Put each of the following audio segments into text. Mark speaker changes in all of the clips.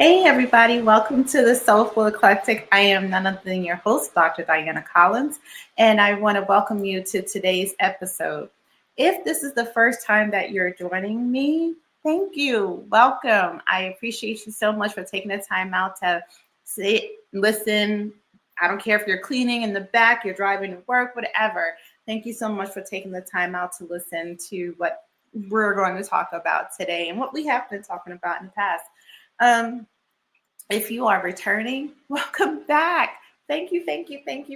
Speaker 1: Hey everybody, welcome to the Soulful Eclectic. I am none other than your host, Dr. Diana Collins, and I want to welcome you to today's episode. If this is the first time that you're joining me, thank you. Welcome. I appreciate you so much for taking the time out to sit, listen. I don't care if you're cleaning in the back, you're driving to work, whatever. Thank you so much for taking the time out to listen to what we're going to talk about today and what we have been talking about in the past. If you are returning, welcome back. Thank you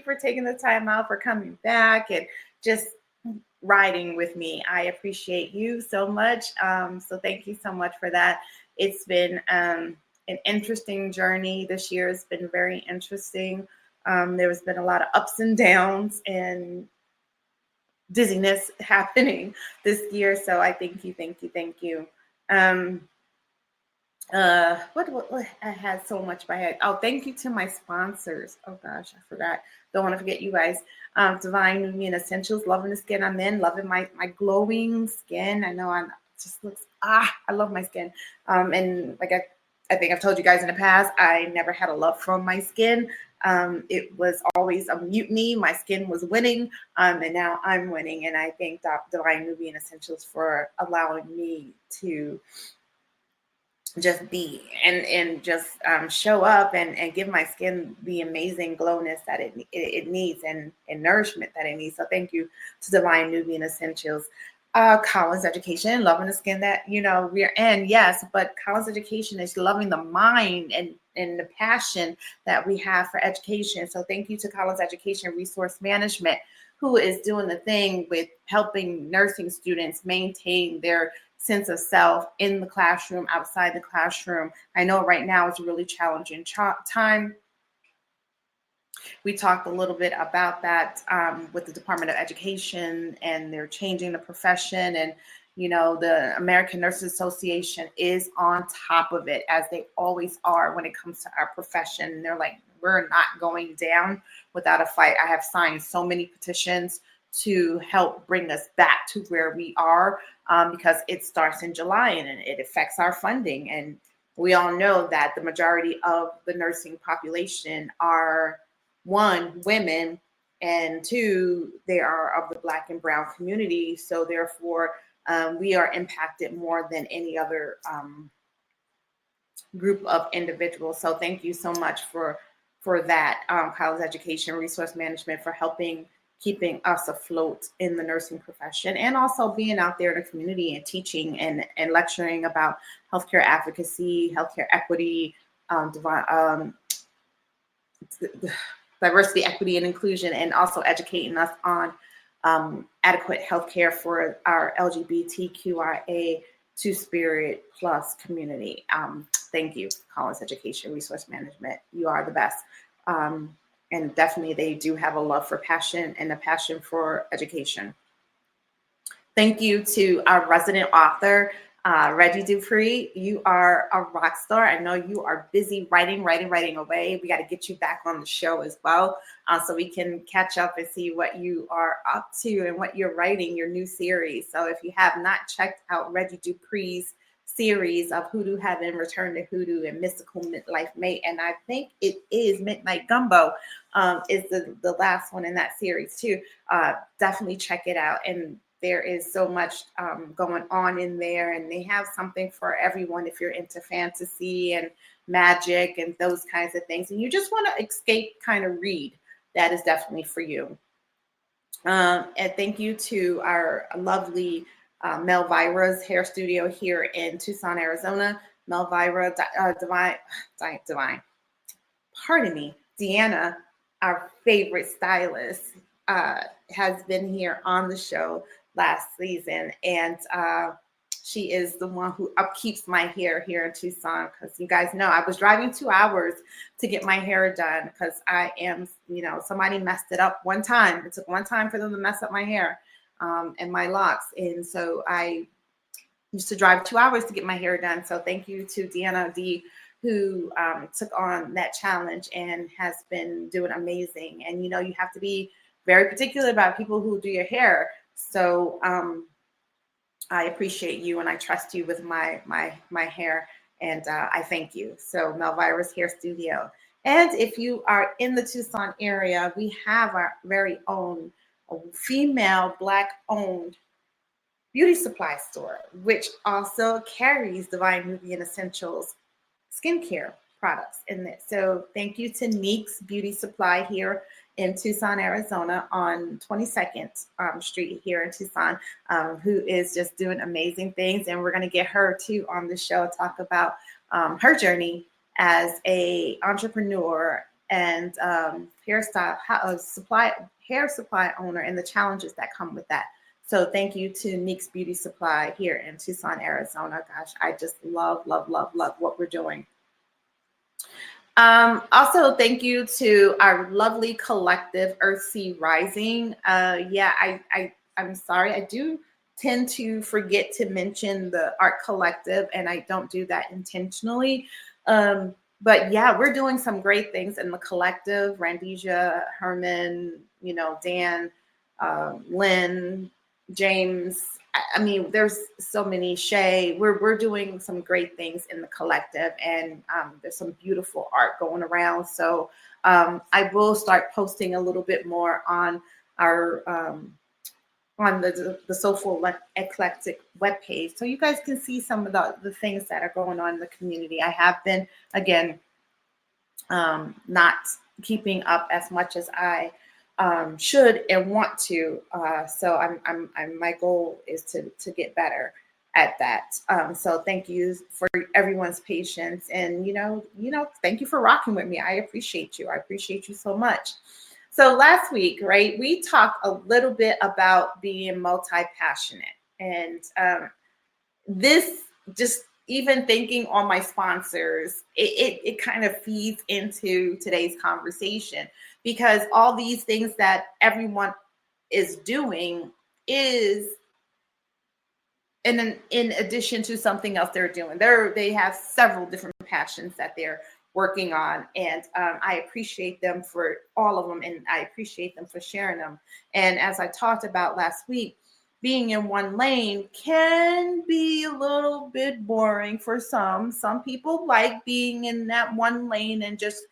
Speaker 1: for taking the time out, for coming back and just riding with me. I appreciate you so much. So thank you so much for that. It's been an interesting journey. This year has been very interesting. There's been a lot of ups and downs and dizziness happening this year. So I thank you. What I had so much in my head. Oh, thank you to my sponsors. Oh gosh, I forgot. Don't want to forget you guys. Divine Nubian Essentials, loving the skin I'm in, loving my glowing skin. I know I'm just looks I love my skin. And like I think I've told you guys in the past, I never had a love for my skin. It was always a mutiny. My skin was winning, and now I'm winning. And I thank Divine Nubian Essentials for allowing me to just be and just show up and give my skin the amazing glowness that it needs and nourishment that it needs. So thank you to Divine Nubian Essentials. Collins Education, loving the skin that we're in, yes, but Collins Education is loving the mind and the passion that we have for education. So thank you to Collins Education Resource Management, who is doing the thing with helping nursing students maintain their sense of self in the classroom, outside the classroom. I know right now it's a really challenging time. We talked a little bit about that with the Department of Education, and they're changing the profession. And, the American Nurses Association is on top of it, as they always are when it comes to our profession. And they're like, we're not going down without a fight. I have signed so many petitions to help bring us back to where we are, because it starts in July and it affects our funding. And we all know that the majority of the nursing population are, one, women, and two, they are of the Black and Brown community. So therefore, we are impacted more than any other group of individuals. So thank you so much for that, College Education Resource Management, for keeping us afloat in the nursing profession, and also being out there in the community and teaching and lecturing about healthcare advocacy, healthcare equity, diversity, equity, and inclusion, and also educating us on adequate healthcare for our LGBTQIA Two-Spirit Plus community. Thank you, College Education Resource Management. You are the best. And definitely they do have a love for passion and a passion for education. Thank you to our resident author, Reggie Dupree. You are a rock star. I know you are busy writing away. We got to get you back on the show as well, so we can catch up and see what you are up to and what you're writing, your new series. So if you have not checked out Reggie Dupree's series of Hoodoo Heaven, Return to Hoodoo, and Mystical Midlife Mate, and I think it is Midnight Gumbo, is the last one in that series too. Definitely check it out. And there is so much going on in there, and they have something for everyone if you're into fantasy and magic and those kinds of things, and you just want to escape, kind of read. That is definitely for you. And thank you to our lovely Melvira's hair studio here in Tucson, Arizona. Melvira, Deanna, our favorite stylist, has been here on the show last season, and she is the one who upkeeps my hair here in Tucson, because you guys know I was driving 2 hours to get my hair done, because I am, somebody messed it up one time. It took one time for them to mess up my hair and my locks, and so I used to drive 2 hours to get my hair done. So thank you to Deanna D, who took on that challenge and has been doing amazing. And you have to be very particular about people who do your hair. So I appreciate you, and I trust you with my hair. And I thank you. So Melvira's Hair Studio. And if you are in the Tucson area, we have our very own female Black-owned beauty supply store, which also carries Divine Nubian Essentials skincare products in it. So thank you to Neek's Beauty Supply here in Tucson, Arizona on 22nd Street here in Tucson, who is just doing amazing things. And we're going to get her too on the show, talk about her journey as a entrepreneur and hair supply owner and the challenges that come with that. So thank you to Neek's Beauty Supply here in Tucson, Arizona. Gosh, I just love what we're doing. Also, thank you to our lovely collective, Earthsea Rising. I'm sorry, I do tend to forget to mention the art collective, and I don't do that intentionally. But yeah, we're doing some great things in the collective. Randisia, Herman, Dan, Lynn, James. I mean, there's so many. Shay, we're doing some great things in the collective, and there's some beautiful art going around. So I will start posting a little bit more on our on the Soulful Eclectic webpage, so you guys can see some of the things that are going on in the community. I have been again not keeping up as much as I should and want to. So I'm my goal is to get better at that. So thank you for everyone's patience, and thank you for rocking with me. I appreciate you. I appreciate you so much. So last week, right, we talked a little bit about being multi-passionate, and this just even thinking on my sponsors, it kind of feeds into today's conversation, because all these things that everyone is doing is in addition to something else they're doing. They have several different passions that they're working on, and I appreciate them for all of them, and I appreciate them for sharing them. And as I talked about last week, being in one lane can be a little bit boring for some. Some people like being in that one lane and just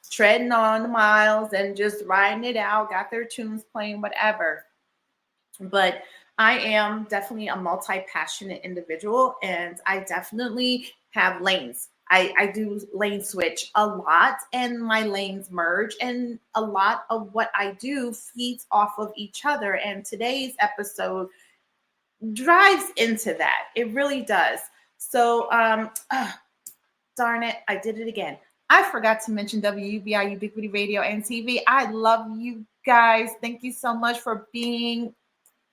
Speaker 1: treading on the miles and just riding it out, got their tunes playing, whatever. But I am definitely a multi-passionate individual, and I definitely have lanes. I do lane switch a lot, and my lanes merge, and a lot of what I do feeds off of each other. And today's episode drives into that. It really does. So, darn it, I did it again. I forgot to mention WUBI Ubiquity Radio and TV. I love you guys. Thank you so much for being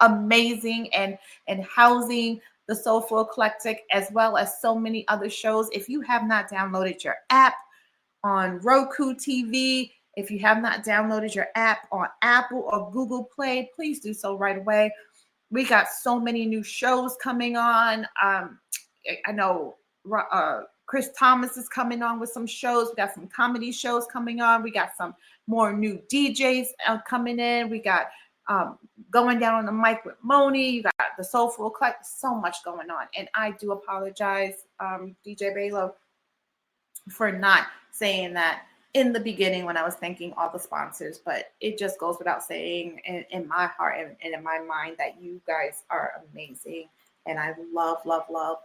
Speaker 1: amazing and housing the Soulful Eclectic, as well as so many other shows. If you have not downloaded your app on Roku TV, if you have not downloaded your app on Apple or Google Play, please do so right away. We got so many new shows coming on. I know Chris Thomas is coming on with some shows. We got some comedy shows coming on. We got some more new DJs coming in. We got Going Down on the Mic with Moni. You got the Soulful Eclectic. So much going on. And I do apologize, DJ Balo, for not saying that in the beginning when I was thanking all the sponsors. But it just goes without saying in my heart and in my mind that you guys are amazing. And I love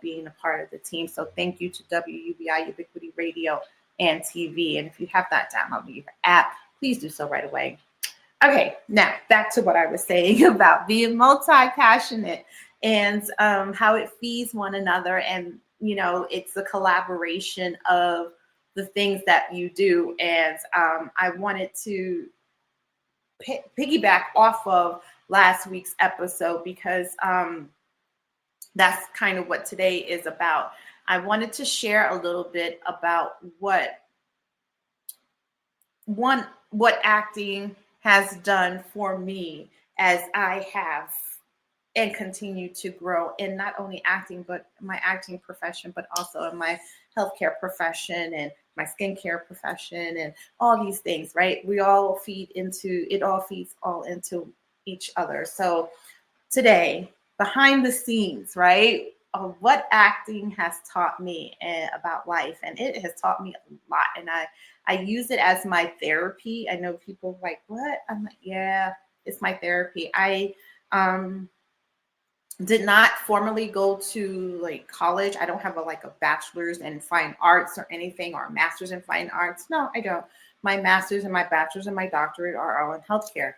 Speaker 1: being a part of the team. So thank you to WUBI Ubiquity Radio and TV. And if you have not downloaded your app, please do so right away. Okay, now back to what I was saying about being multi-passionate and how it feeds one another. And, it's a collaboration of the things that you do. And I wanted to piggyback off of last week's episode, because that's kind of what today is about. I wanted to share a little bit about what acting has done for me as I have and continue to grow in not only acting, but my acting profession, but also in my healthcare profession and my skincare profession and all these things, right? It all feeds into each other. So today, behind the scenes, right? what acting has taught me about life, and it has taught me a lot. And I use it as my therapy. I know people are like, what? I'm like, yeah, it's my therapy. I did not formally go to like college. I don't have like a bachelor's in fine arts or anything, or a master's in fine arts. No, I don't. My master's and my bachelor's and my doctorate are all in healthcare.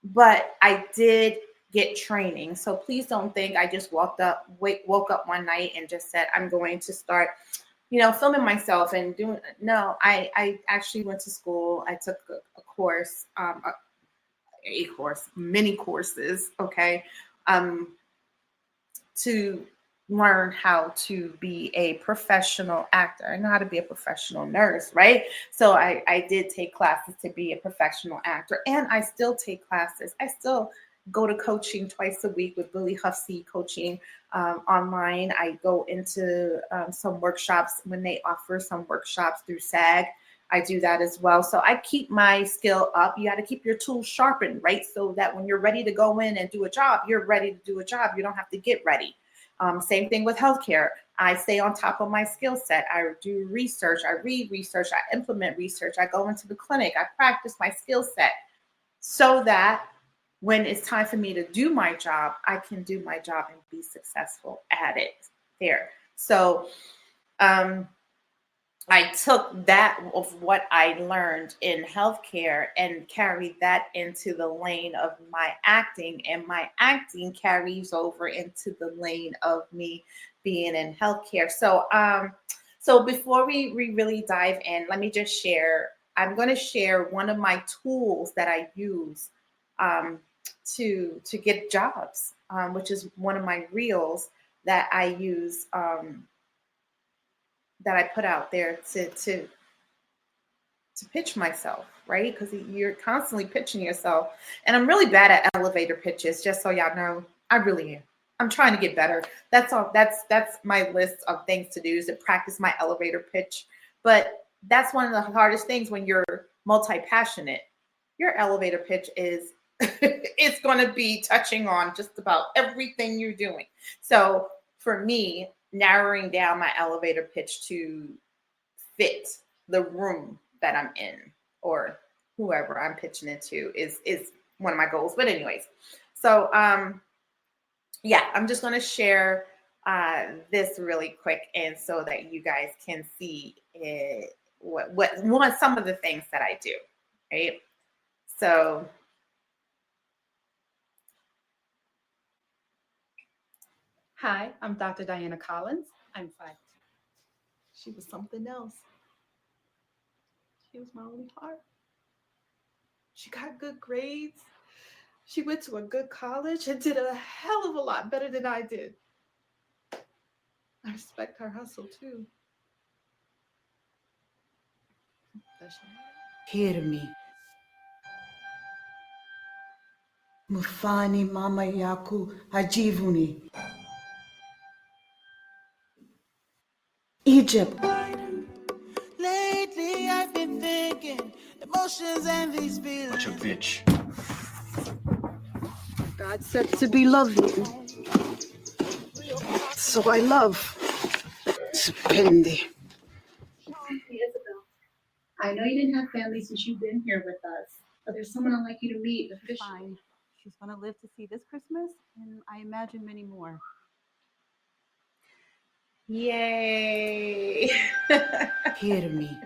Speaker 1: But I did get training. So please don't think I just woke up one night and just said, I'm going to start, filming myself and doing. No, I actually went to school. I took a course, many courses. Okay. To learn how to be a professional actor. I know how to be a professional nurse, right? So I did take classes to be a professional actor, and I still take classes. I still go to coaching twice a week with Billy Huffsey coaching online. I go into some workshops when they offer some workshops through SAG. I do that as well. So I keep my skill up. You got to keep your tools sharpened, right? So that when you're ready to go in and do a job, you're ready to do a job. You don't have to get ready. Same thing with healthcare. I stay on top of my skill set. I do research. I read research. I implement research. I go into the clinic. I practice my skill set so that when it's time for me to do my job, I can do my job and be successful at it there. So, I took that of what I learned in healthcare and carried that into the lane of my acting, and my acting carries over into the lane of me being in healthcare. So before we really dive in, let me just share. I'm going to share one of my tools that I use to get jobs, which is one of my reels that I use. That I put out there to pitch myself, right? Because you're constantly pitching yourself. And I'm really bad at elevator pitches, just so y'all know. I really am. I'm trying to get better. That's all. That's my list of things to do, is to practice my elevator pitch. But that's one of the hardest things when you're multi-passionate. Your elevator pitch is it's going to be touching on just about everything you're doing. So for me, narrowing down my elevator pitch to fit the room that I'm in or whoever I'm pitching it to is one of my goals. But anyways, so yeah, I'm just going to share this really quick, and so that you guys can see what some of the things that I do, right? So hi, I'm Dr. Diana Collins. I'm 5. She was something else. She was my only heart. She got good grades. She went to a good college and did a hell of a lot better than I did. I respect her hustle too.
Speaker 2: Hear me. Mufani mama yaku ajivuni. Egypt. Lately I've been thinking emotions and these feelings.
Speaker 3: What's a bitch?
Speaker 2: God said to be loving. So I love. Spendi.
Speaker 4: Isabel, I know you didn't have family since you've been here with us, but there's someone I'd like you to meet officially.
Speaker 5: Fine. She's going to live to see this Christmas, and I imagine many more.
Speaker 1: Yay.
Speaker 2: Hear me.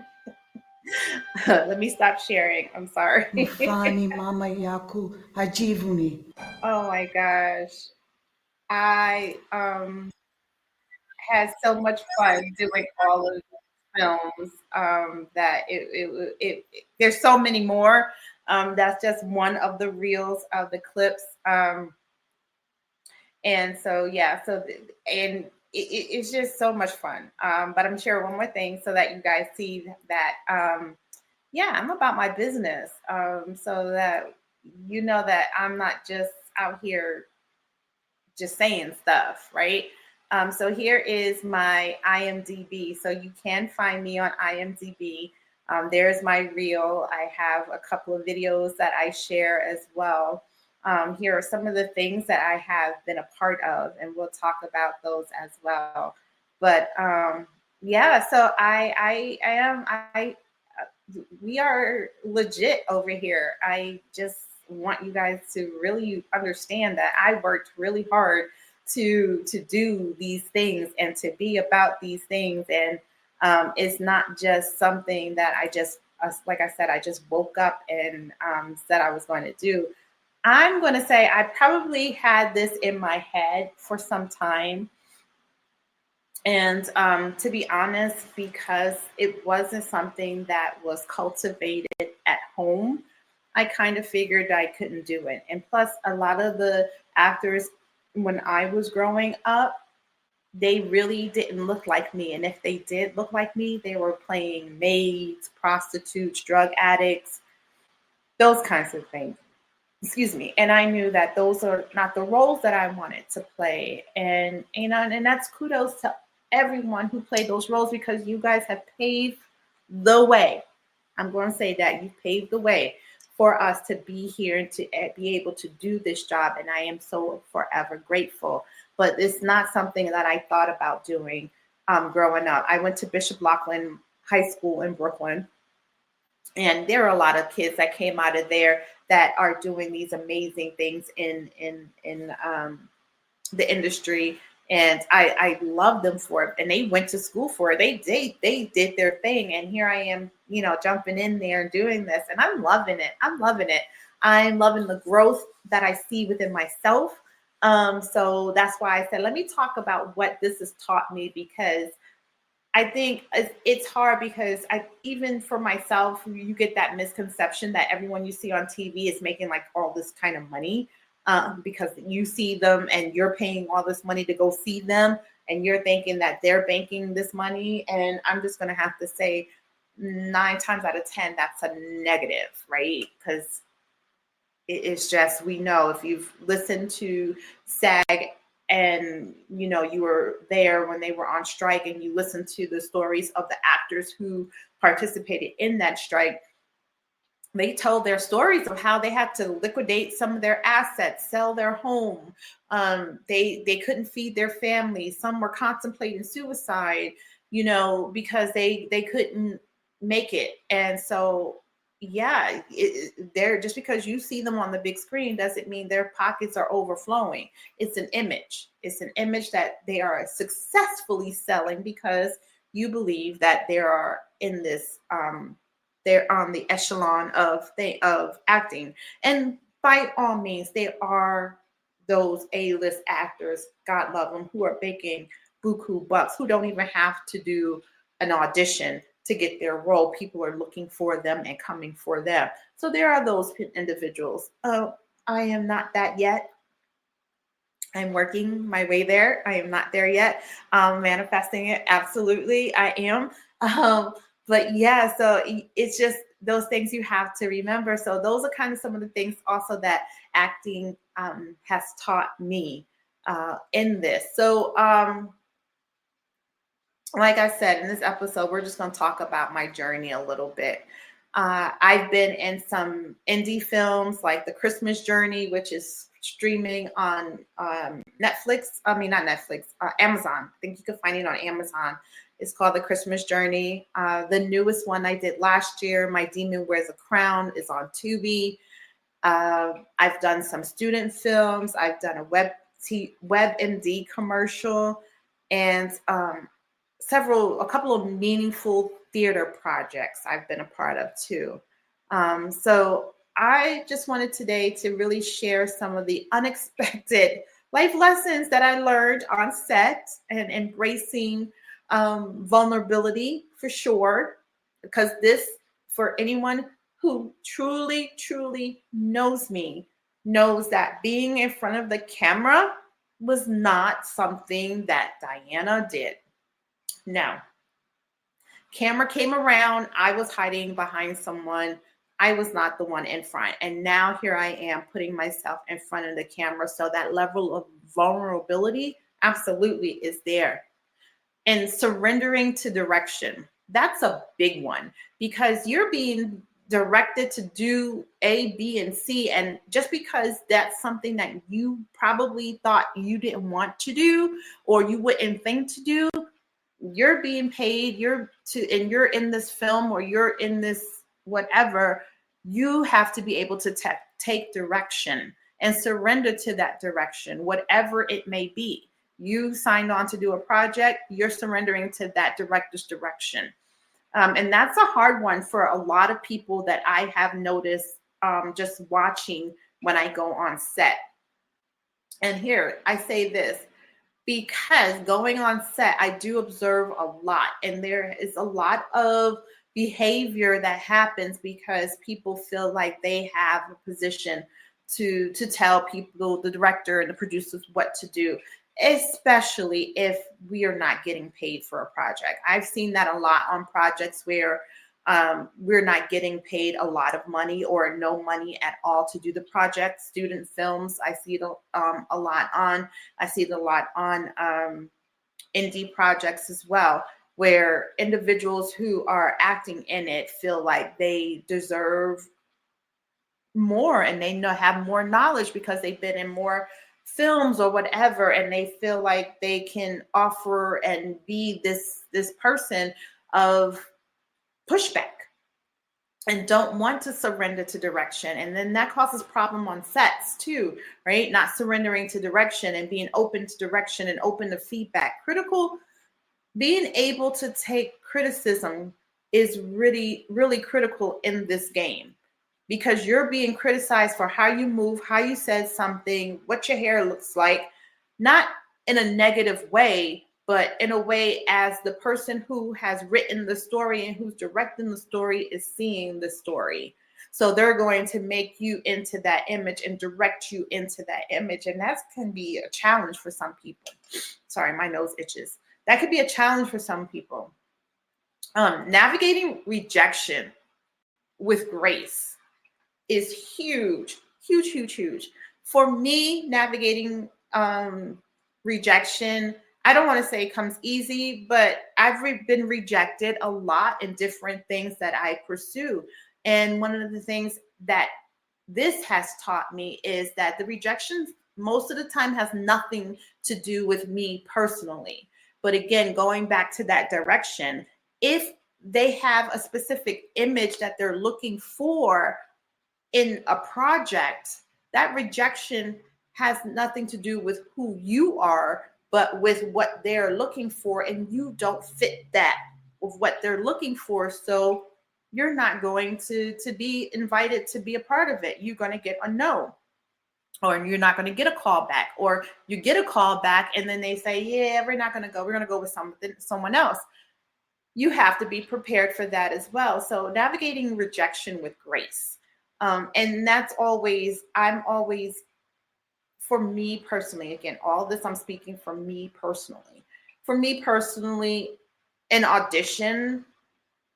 Speaker 1: Let me stop sharing. I'm sorry.
Speaker 2: Mufani mama yaku ajivuni.
Speaker 1: Oh my gosh. I had so much fun doing all of these films that it there's so many more. That's just one of the reels of the clips. And so, yeah, it's just so much fun. But I'm sure one more thing so that you guys see that, yeah, I'm about my business. So that you know that I'm not just out here just saying stuff, right? So here is my IMDb. So you can find me on IMDb. There's my reel. I have a couple of videos that I share as well. here are some of the things that I have been a part of, and we'll talk about those as well. But yeah, so we are legit over here. I just want you guys to really understand that I worked really hard to do these things and to be about these things, and it's not just something that I just, like I said, I just woke up and said I was going to do. I'm going to say I probably had this in my head for some time. And to be honest, because it wasn't something that was cultivated at home, I kind of figured I couldn't do it. And plus, a lot of the actors, when I was growing up, they really didn't look like me. And if they did look like me, they were playing maids, prostitutes, drug addicts, those kinds of things. Excuse me. And I knew that those are not the roles that I wanted to play. And you know, and that's kudos to everyone who played those roles, because you guys have paved the way. I'm going to say that you paved the way for us to be here and to be able to do this job. And I am so forever grateful. But it's not something that I thought about doing growing up. I went to Bishop Loughlin High School in Brooklyn. And there are a lot of kids that came out of there that are doing these amazing things in the industry. And I love them for it. And they went to school for it. They did their thing. And here I am, you know, jumping in there and doing this. And I'm loving it. I'm loving it. I'm loving the growth that I see within myself. So that's why I said, let me talk about what this has taught me, because I think it's hard, because even for myself, you get that misconception that everyone you see on TV is making like all this kind of money, because you see them and you're paying all this money to go see them, and you're thinking that they're banking this money. And I'm just going to have to say 9 times out of 10, that's a negative, right? Because it's just, we know if you've listened to SAG, and you know you were there when they were on strike, and you listen to the stories of the actors who participated in that strike, they told their stories of how they had to liquidate some of their assets, sell their home. They couldn't feed their families. Some were contemplating suicide, you know, because they couldn't make it. And so yeah, they're, just because you see them on the big screen doesn't mean their pockets are overflowing. It's an image. It's an image that they are successfully selling, because you believe that they are in this, they're on the echelon of acting. And by all means, they are those A-list actors, God love them, who are making buku bucks, who don't even have to do an audition to get their role. People are looking for them and coming for them. So there are those individuals. I am not that yet. I'm working my way there. I am not there yet. Manifesting it. Absolutely, I am. But yeah, so it's just those things you have to remember. So those are kind of some of the things also that acting has taught me in this. So like I said, in this episode, we're just going to talk about my journey a little bit. I've been in some indie films like The Christmas Journey, which is streaming on Netflix. I mean, not Netflix, Amazon. I think you can find it on Amazon. It's called The Christmas Journey. The newest one I did last year, My Demon Wears a Crown, is on Tubi. I've done some student films. I've done a WebMD commercial, and a couple of meaningful theater projects I've been a part of too. So I just wanted today to really share some of the unexpected life lessons that I learned on set, and embracing vulnerability for sure. Because this, for anyone who truly, truly knows me, knows that being in front of the camera was not something that Diana did. No. Camera came around. I was hiding behind someone. I was not the one in front. And now here I am putting myself in front of the camera. So that level of vulnerability absolutely is there. And surrendering to direction. That's a big one, because you're being directed to do A, B, and C. And just because that's something that you probably thought you didn't want to do or you wouldn't think to do, you're being paid, and you're in this film or you're in this whatever, you have to be able to take direction and surrender to that direction, whatever it may be. You signed on to do a project, you're surrendering to that director's direction. And that's a hard one for a lot of people that I have noticed just watching when I go on set. And here, I say this because going on set, I do observe a lot. And there is a lot of behavior that happens because people feel like they have a position to tell people, the director and the producers, what to do, especially if we are not getting paid for a project. I've seen that a lot on projects where we're not getting paid a lot of money or no money at all to do the project. Student films, I see it a lot on. I see it a lot on indie projects as well, where individuals who are acting in it feel like they deserve more and they have more knowledge because they've been in more films or whatever, and they feel like they can offer and be this person of pushback and don't want to surrender to direction. And then that causes problem on sets too, right? Not surrendering to direction and being open to direction and open to feedback. Being able to take criticism is really, really critical in this game, because you're being criticized for how you move, how you said something, what your hair looks like, not in a negative way, but in a way as the person who has written the story and who's directing the story is seeing the story. So they're going to make you into that image and direct you into that image. And that can be a challenge for some people. Sorry, my nose itches. That could be a challenge for some people. Navigating rejection with grace is huge, huge, huge, huge. For me, navigating rejection, I don't want to say it comes easy, but I've been rejected a lot in different things that I pursue. And one of the things that this has taught me is that the rejection most of the time has nothing to do with me personally. But again, going back to that direction, if they have a specific image that they're looking for in a project, that rejection has nothing to do with who you are, but with what they're looking for, and you don't fit that with what they're looking for. So you're not going to be invited to be a part of it. You're going to get a no, or you're not going to get a call back, or you get a call back and then they say, yeah, we're not going to go. We're going to go with someone else. You have to be prepared for that as well. So navigating rejection with grace. And that's I'm always, for me personally, again, all this I'm speaking for me personally. For me personally, an audition,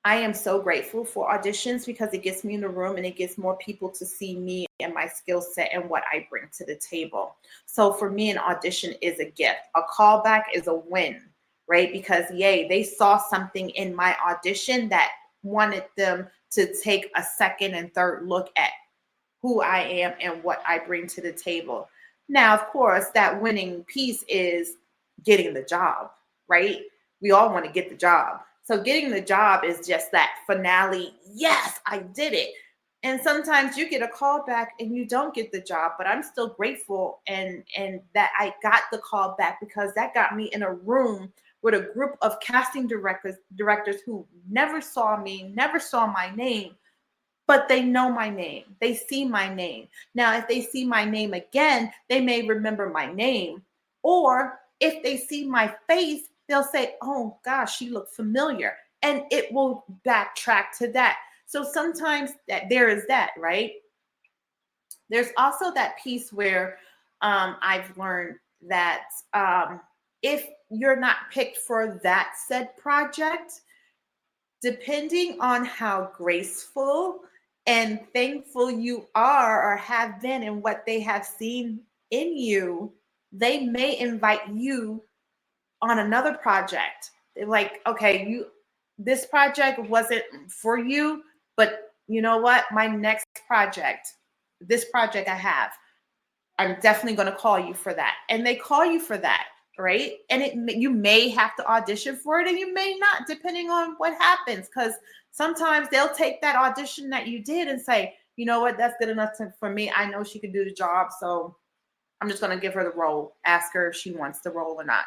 Speaker 1: I am so grateful for auditions because it gets me in the room and it gets more people to see me and my skill set and what I bring to the table. So for me, an audition is a gift. A callback is a win, right? Because they saw something in my audition that wanted them to take a second and third look at who I am and what I bring to the table. Now, of course, that winning piece is getting the job, right? We all want to get the job. So getting the job is just that finale. Yes, I did it. And sometimes you get a call back and you don't get the job, but I'm still grateful and that I got the call back, because that got me in a room with a group of casting directors who never saw me, never saw my name, but they know my name. They see my name. Now, if they see my name again, they may remember my name. Or if they see my face, they'll say, oh gosh, she looked familiar. And it will backtrack to that. So sometimes there is that, right? There's also that piece where I've learned that if you're not picked for that said project, depending on how graceful and thankful you are or have been in what they have seen in you, they may invite you on another project. They're like, okay, this project wasn't for you, but you know what, my next project, this project I have, I'm definitely going to call you for that. And they call you for that, right? And you may have to audition for it and you may not, depending on what happens. Because sometimes they'll take that audition that you did and say, you know what, that's good enough for me. I know she can do the job, so I'm just going to give her the role, ask her if she wants the role or not.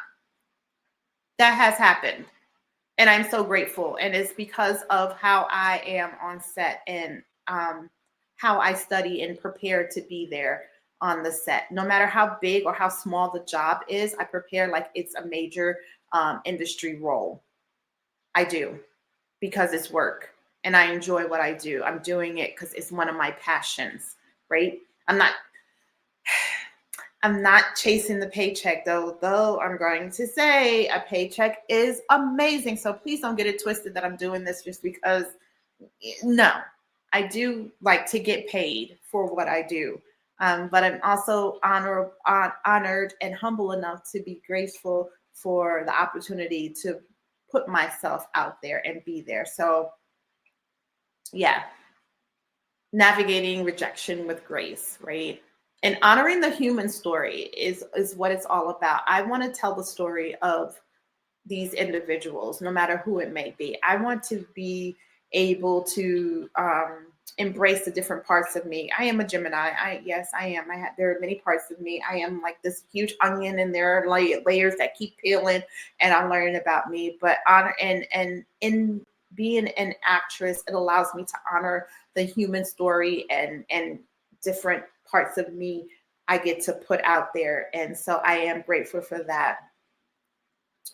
Speaker 1: That has happened. And I'm so grateful. And it's because of how I am on set and how I study and prepare to be there on the set. No matter how big or how small the job is, I prepare like it's a major industry role. I do, because it's work and I enjoy what I do. I'm doing it because it's one of my passions, right? I'm not chasing the paycheck, though I'm going to say a paycheck is amazing. So please don't get it twisted that I'm doing this just because. No, I do like to get paid for what I do. But I'm also honored and humble enough to be grateful for the opportunity to put myself out there and be there. So yeah, navigating rejection with grace, right? And honoring the human story is what it's all about. I want to tell the story of these individuals, no matter who it may be. I want to be able to embrace the different parts of me. I am a Gemini. Yes, I am. There are many parts of me. I am like this huge onion, and there are layers that keep peeling, and I'm learning about me. But honor and in being an actress, it allows me to honor the human story and different parts of me I get to put out there. And so I am grateful for that.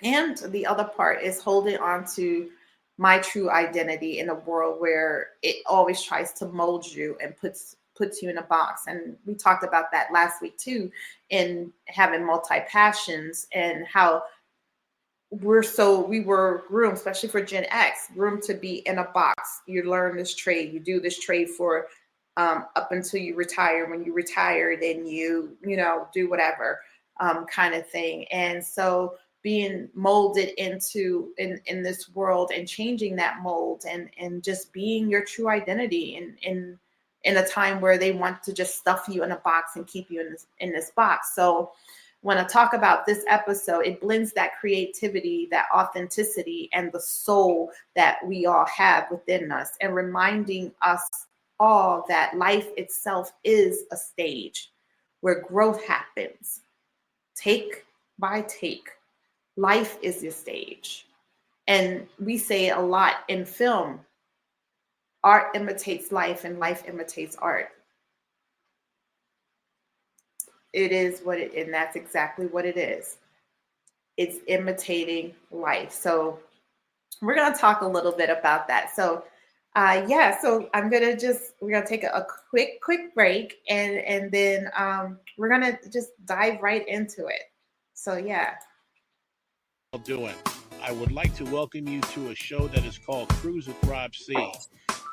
Speaker 1: And the other part is holding on to my true identity in a world where it always tries to mold you and puts you in a box. And we talked about that last week too, in having multi-passions and how we were groomed, especially for Gen X, groomed to be in a box. You learn this trade, you do this trade for up until you retire. When you retire, then you do whatever kind of thing. And so being molded into in this world and changing that mold and just being your true identity in a time where they want to just stuff you in a box and keep you in this box. So when I talk about this episode, it blends that creativity, that authenticity, and the soul that we all have within us, and reminding us all that life itself is a stage where growth happens. Take by take. Life is your stage. And we say it a lot in film. Art imitates life and life imitates art. It is what it, and that's exactly what it is. It's imitating life. So we're going to talk a little bit about that. So so we're going to take a quick break and then we're going to just dive right into it. So yeah.
Speaker 3: Doing. I would like to welcome you to a show that is called Cruise with Rob C,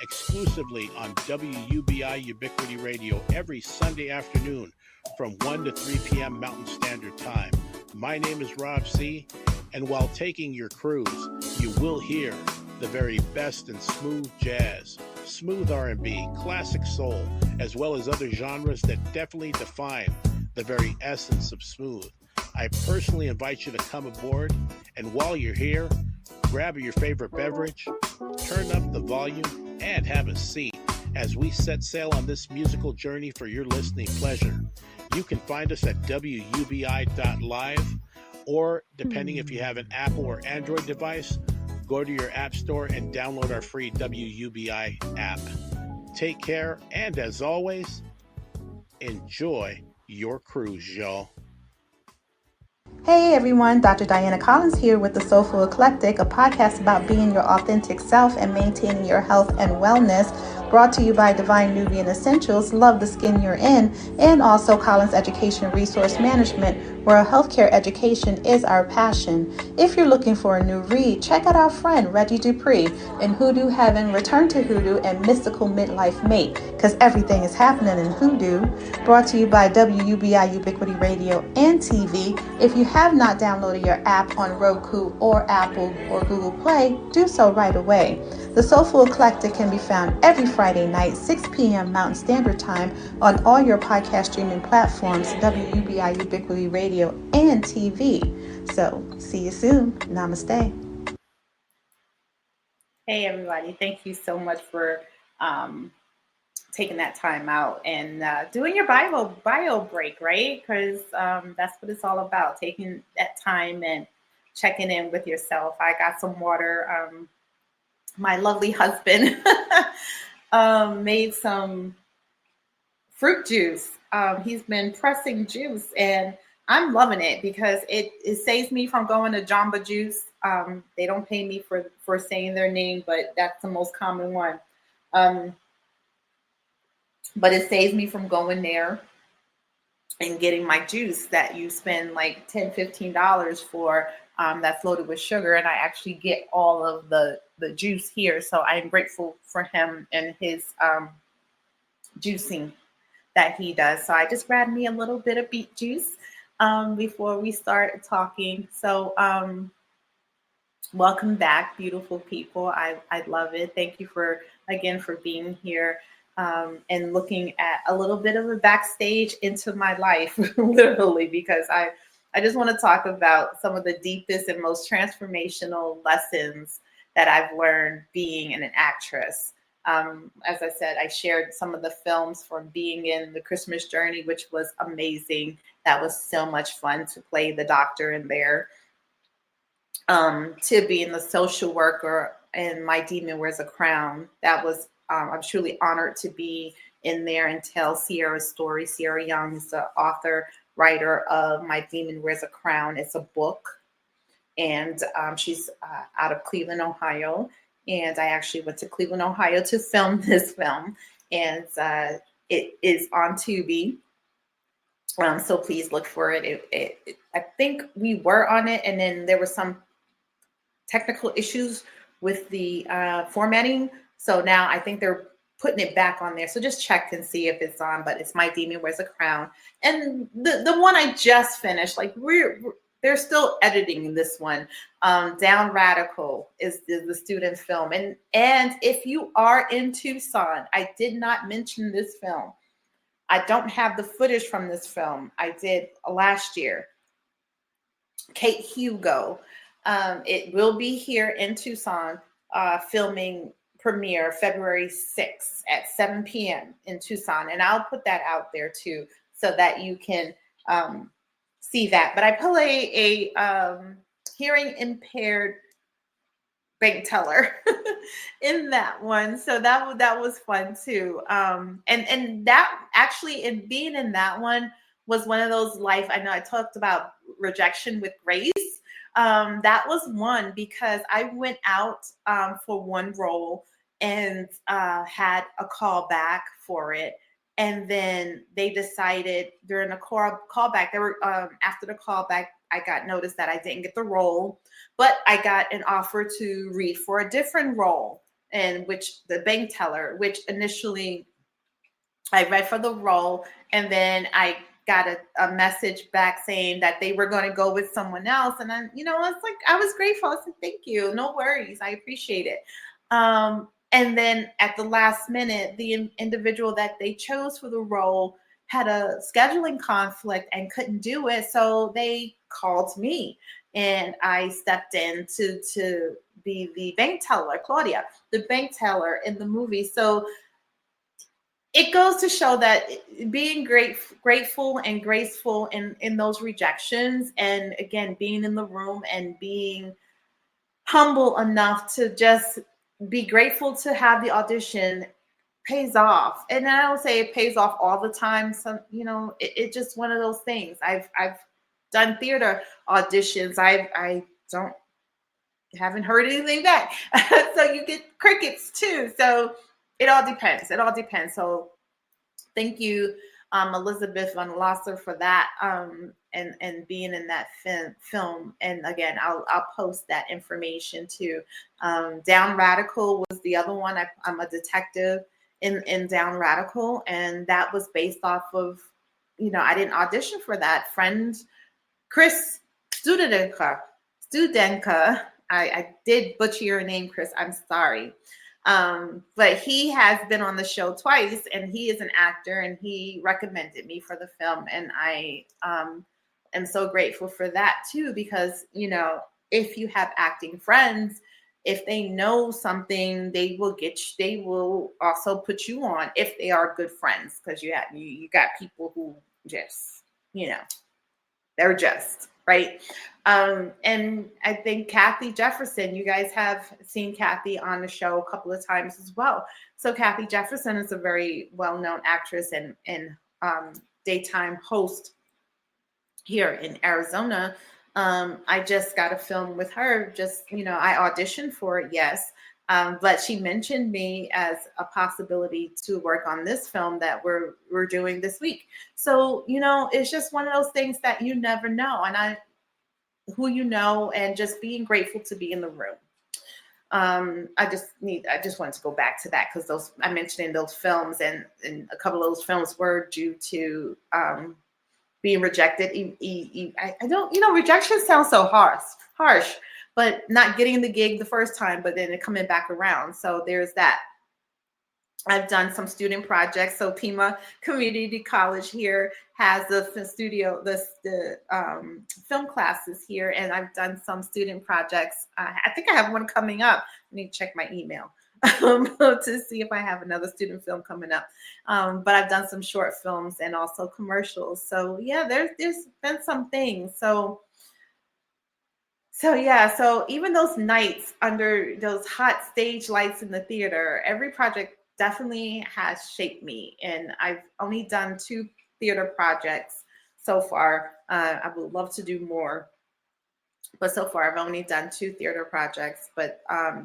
Speaker 3: exclusively on WUBI Ubiquity Radio every Sunday afternoon from 1 to 3 p.m. Mountain Standard Time. My name is Rob C, and while taking your cruise, you will hear the very best in smooth jazz, smooth R&B, classic soul, as well as other genres that definitely define the very essence of smooth. I personally invite you to come aboard, and while you're here, grab your favorite beverage, turn up the volume, and have a seat as we set sail on this musical journey for your listening pleasure. You can find us at wubi.live, or depending if you have an Apple or Android device, go to your app store and download our free WUBI app. Take care, and as always, enjoy your cruise, y'all.
Speaker 6: Hey everyone, Dr. Diana Collins here with The Soulful Eclectic, a podcast about being your authentic self and maintaining your health and wellness, brought to you by Divine Nubian Essentials, Love the Skin You're In, and also Collins Education Resource Management, where healthcare education is our passion. If you're looking for a new read, check out our friend Reggie Dupree in Hoodoo Heaven, Return to Hoodoo, and Mystical Midlife Mate. because everything is happening in Hoodoo. Brought to you by WUBI Ubiquity Radio and TV. If you have not downloaded your app on Roku or Apple or Google Play, do so right away. The Soulful Eclectic can be found every Friday night, 6 p.m. Mountain Standard Time on all your podcast streaming platforms, WUBI Ubiquity Radio and TV. So, see you soon. Namaste.
Speaker 1: Hey, everybody. Thank you so much for taking that time out and doing your bio break, right? Because that's what it's all about, taking that time and checking in with yourself. I got some water. My lovely husband made some fruit juice. He's been pressing juice, and I'm loving it because it saves me from going to Jamba Juice. They don't pay me for saying their name, but that's the most common one. But it saves me from going there and getting my juice that you spend like $10, $15 for, that's loaded with sugar. And I actually get all of the juice here. So I'm grateful for him and his juicing that he does. So I just grabbed me a little bit of beet juice before we start talking. So welcome back, beautiful people. I love it. Thank you for being here. And looking at a little bit of a backstage into my life, literally, because I just want to talk about some of the deepest and most transformational lessons that I've learned being an actress. As I said, I shared some of the films from being in The Christmas Journey, which was amazing. That was so much fun to play the doctor in there. To being the social worker in My Demon Wears a Crown. That was I'm truly honored to be in there and tell Sierra's story. Sierra Young is the author, writer of My Demon Wears a Crown. It's a book, and she's out of Cleveland, Ohio. And I actually went to Cleveland, Ohio to film this film, and it is on Tubi. So please look for it. I think we were on it, and then there were some technical issues with the formatting. So now I think they're putting it back on there. So just check and see if it's on, but it's My Demon Wears a Crown. And the one I just finished, like they're still editing this one. Down Radicle is the student film. And if you are in Tucson, I did not mention this film. I don't have the footage from this film. I did last year. Kate Hugo. It will be here in Tucson, filming premiere February 6th at 7 p.m. in Tucson. And I'll put that out there too, so that you can see that. But I play a hearing impaired bank teller in that one. So that was fun too. And that actually, in being in that one, was one of those I know I talked about rejection with grace. That was one because I went out for one role and had a call back for it. And then they decided during the callback, they were after the callback, I got noticed that I didn't get the role, but I got an offer to read for a different role, in which the bank teller, which initially I read for the role, and then I got a message back saying that they were going to go with someone else. And then, I was grateful. I said, thank you. No worries. I appreciate it. And then at the last minute, the individual that they chose for the role had a scheduling conflict and couldn't do it. So they called me, and I stepped in to be the bank teller, Claudia, the bank teller in the movie. So it goes to show that being grateful and graceful in those rejections, and again, being in the room and being humble enough to just be grateful to have the audition pays off. And I don't say it pays off all the time. Some, it's just one of those things. I've done theater auditions. I haven't heard anything back. So you get crickets too. So it all depends. So thank you, Elizabeth Van Lasser, for that, and being in that film. And again, I'll post that information too. Down Radicle was the other one. I'm a detective, in Down Radicle, and that was based off of, I didn't audition for that. Friend Chris Studenka, I did butcher your name, Chris. I'm sorry. But he has been on the show twice, and he is an actor, and he recommended me for the film, and I am so grateful for that too, because if you have acting friends, if they know something, they will also put you on if they are good friends, because you got people who just they're just right. And I think Kathy Jefferson, you guys have seen Kathy on the show a couple of times as well. So Kathy Jefferson is a very well-known actress and daytime host here in Arizona. I just got a film with her. I auditioned for it, yes. But she mentioned me as a possibility to work on this film that we're doing this week. So, it's just one of those things that you never know. And and just being grateful to be in the room. I just wanted to go back to that, because I mentioned in those films, and a couple of those films were due to being rejected. I don't, rejection sounds so harsh, but not getting the gig the first time, but then it coming back around. So there's that. I've done some student projects. So Pima Community College here has the film classes here, and I've done some student projects. I think I have one coming up. I need to check my email to see if I have another student film coming up. But I've done some short films and also commercials. So yeah, there's been some things. So yeah, so even those nights under those hot stage lights in the theater, every project definitely has shaped me. And I've only done 2 theater projects so far. I would love to do more, but so far I've only done 2 theater projects. But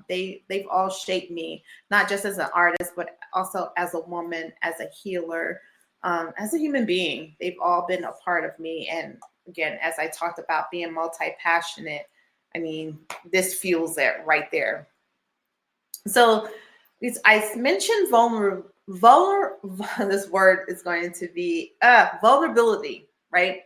Speaker 1: they've all shaped me, not just as an artist, but also as a woman, as a healer, as a human being. They've all been a part of me. And again, as I talked about being multi-passionate, I mean, this fuels it right there. So I mentioned this word is going to be vulnerability, right?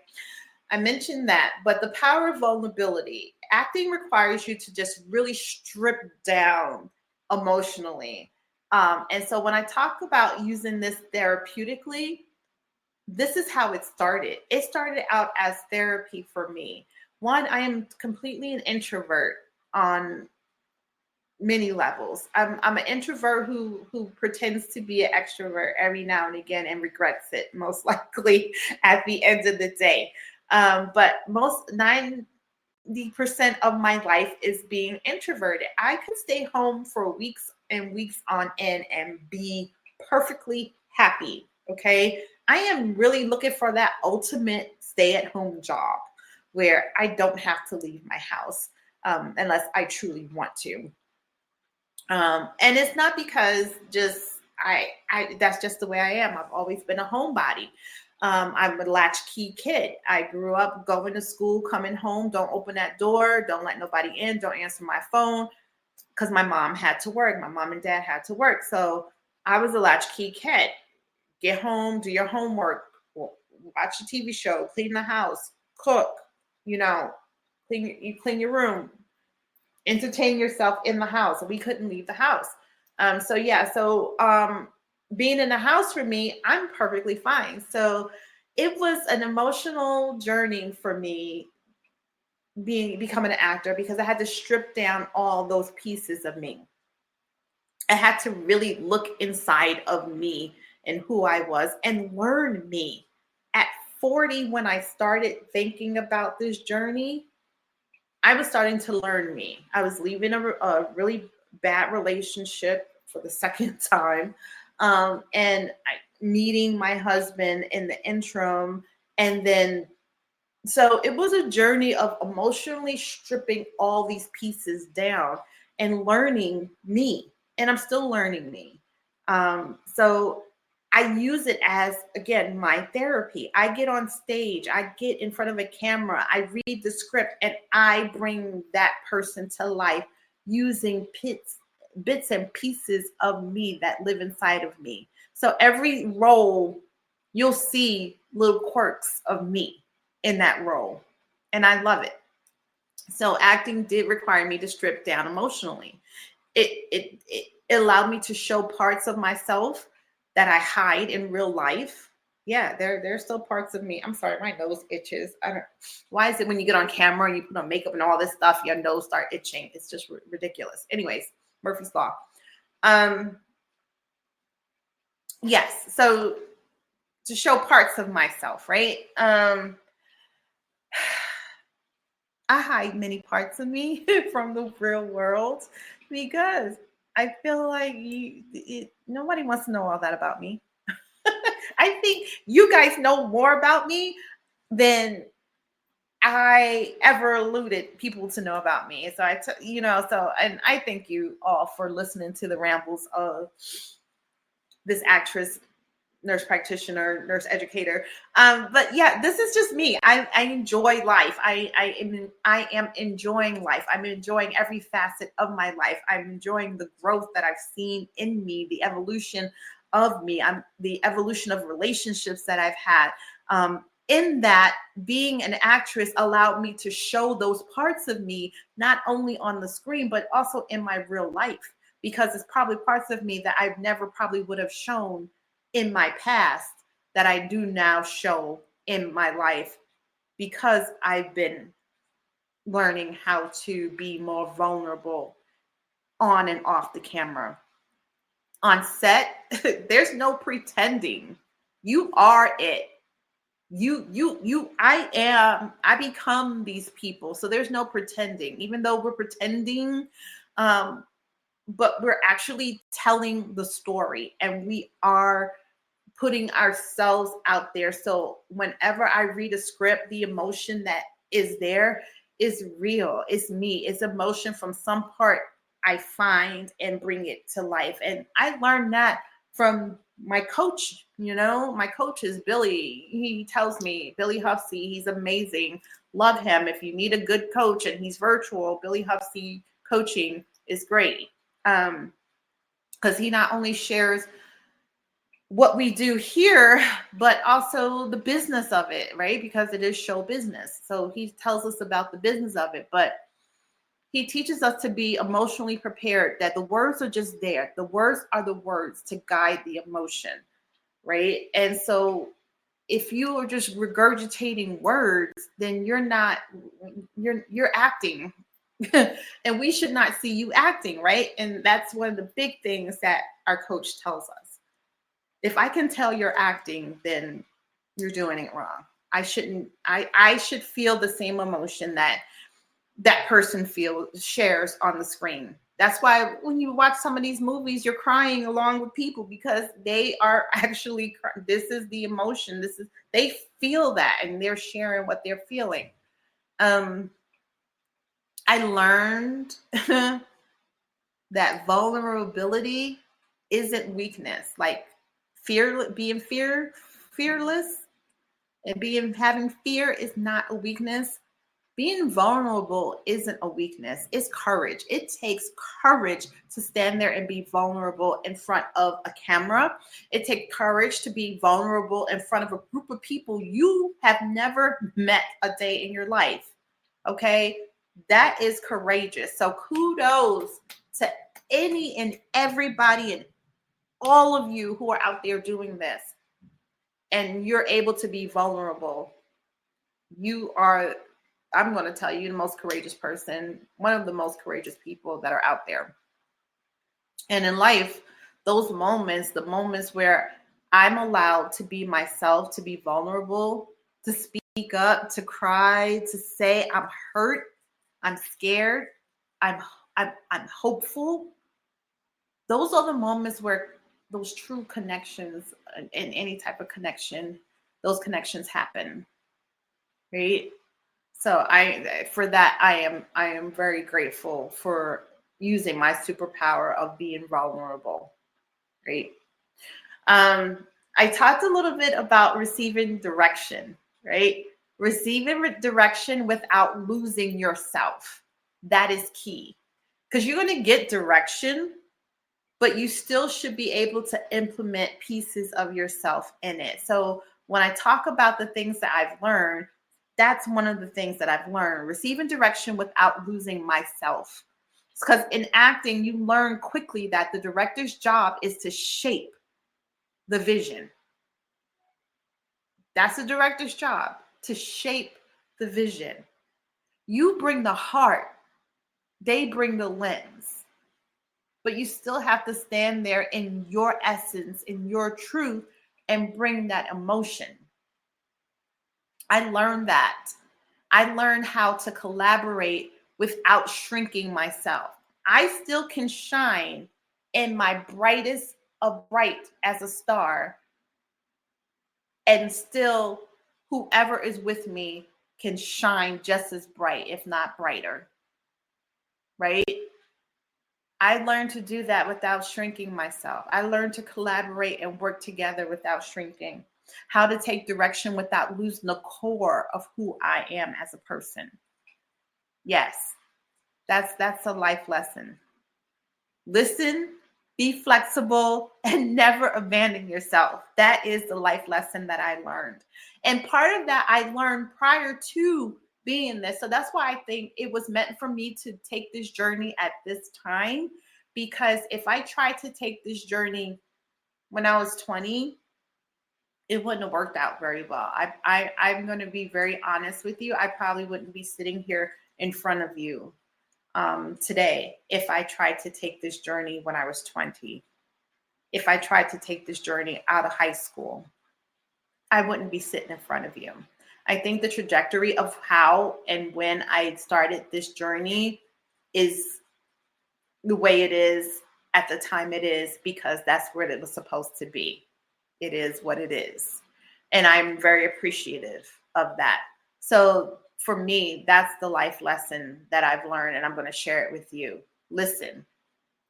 Speaker 1: I mentioned that, but the power of vulnerability. Acting requires you to just really strip down emotionally. And so when I talk about using this therapeutically, this is how it started. It started out as therapy for me. One, I am completely an introvert on many levels. I'm an introvert who pretends to be an extrovert every now and again and regrets it, most likely at the end of the day. But most 90% of my life is being introverted. I could stay home for weeks and weeks on end and be perfectly happy. Okay. I am really looking for that ultimate stay-at-home job where I don't have to leave my house unless I truly want to. And it's not because that's just the way I am. I've always been a homebody. I'm a latchkey kid. I grew up going to school, coming home, don't open that door, don't let nobody in, don't answer my phone, because my mom had to work. My mom and dad had to work. So I was a latchkey kid. Get home, do your homework, watch a TV show, clean the house, cook, clean your room, entertain yourself in the house. We couldn't leave the house. So being in the house for me, I'm perfectly fine. So it was an emotional journey for me becoming an actor, because I had to strip down all those pieces of me. I had to really look inside of me and who I was and learn me. At 40, when I started thinking about this journey, I was starting to learn me. I was leaving a really bad relationship for the second time, and meeting my husband in the interim. And then, so it was a journey of emotionally stripping all these pieces down and learning me. And I'm still learning me. So I use it as, again, my therapy. I get on stage, I get in front of a camera, I read the script, and I bring that person to life using bits and pieces of me that live inside of me. So every role, you'll see little quirks of me in that role. And I love it. So acting did require me to strip down emotionally. It allowed me to show parts of myself that I hide in real life. Yeah, there's still parts of me. I'm sorry, my nose itches. I don't. Why is it when you get on camera and you put on makeup and all this stuff, your nose start itching? It's just ridiculous. Anyways, Murphy's Law. Yes. So to show parts of myself, right? I hide many parts of me from the real world because I feel like nobody wants to know all that about me. I think you guys know more about me than I ever alluded people to know about me. So and I thank you all for listening to the rambles of this actress, nurse practitioner, nurse educator. But yeah, this is just me. I enjoy life. I am enjoying life. I'm enjoying every facet of my life. I'm enjoying the growth that I've seen in me, the evolution of me. The evolution of relationships that I've had. In that, being an actress allowed me to show those parts of me, not only on the screen, but also in my real life, because it's probably parts of me that I've never probably would have shown in my past that I do now show in my life, because I've been learning how to be more vulnerable on and off the camera. On set, there's no pretending. You are it. I become these people. So there's no pretending, even though we're pretending, but we're actually telling the story, and we are putting ourselves out there. So whenever I read a script, the emotion that is there is real. It's me. It's emotion from some part I find and bring it to life. And I learned that from my coach. My coach is Billy. He tells me, Billy Huffsey, he's amazing. Love him. If you need a good coach and he's virtual, Billy Huffsey coaching is great. Because he not only shares what we do here, but also the business of it, right? Because it is show business. So he tells us about the business of it, but he teaches us to be emotionally prepared, that the words are just there. The words are the words to guide the emotion, right? And so if you are just regurgitating words, then you're acting. And we should not see you acting, right? And that's one of the big things that our coach tells us. If I can tell you're acting, then you're doing it wrong. I should feel the same emotion that person shares on the screen. That's why when you watch some of these movies, you're crying along with people, because they are actually, this is the emotion. They feel that, and they're sharing what they're feeling. I learned that vulnerability isn't weakness. Like being fearless and having fear is not a weakness. Being vulnerable isn't a weakness. It's courage. It takes courage to stand there and be vulnerable in front of a camera. It takes courage to be vulnerable in front of a group of people you have never met a day in your life. Okay? That is courageous. So kudos to any and everybody and all of you who are out there doing this. And you're able to be vulnerable. You are, I'm going to tell you, the most courageous person, one of the most courageous people that are out there. And in life, those moments, the moments where I'm allowed to be myself, to be vulnerable, to speak up, to cry, to say I'm hurt, I'm scared, I'm hopeful. Those are the moments where those true connections, in any type of connection, those connections happen, right? So I am very grateful for using my superpower of being vulnerable, right? I talked a little bit about receiving direction, right? Receiving direction without losing yourself. That is key, because you're going to get direction, but you still should be able to implement pieces of yourself in it. So when I talk about the things that I've learned, that's one of the things that I've learned. Receiving direction without losing myself. Because in acting, you learn quickly that the director's job is to shape the vision. That's the director's job, to shape the vision. You bring the heart, they bring the lens. But you still have to stand there in your essence, in your truth, and bring that emotion. I learned that. I learned how to collaborate without shrinking myself. I still can shine in my brightest of bright as a star, and still whoever is with me can shine just as bright, if not brighter, right? I learned to do that without shrinking myself. I learned to collaborate and work together without shrinking. How to take direction without losing the core of who I am as a person. Yes, that's a life lesson. Listen, be flexible, and never abandon yourself. That is the life lesson that I learned. And part of that I learned prior to being this. So that's why I think it was meant for me to take this journey at this time. Because if I tried to take this journey when I was 20, it wouldn't have worked out very well. I'm going to be very honest with you. I probably wouldn't be sitting here in front of you today if I tried to take this journey when I was 20. If I tried to take this journey out of high school, I wouldn't be sitting in front of you. I think the trajectory of how and when I started this journey is the way it is at the time it is, because that's where it was supposed to be. It is what it is. And I'm very appreciative of that. So for me, that's the life lesson that I've learned, and I'm going to share it with you. Listen,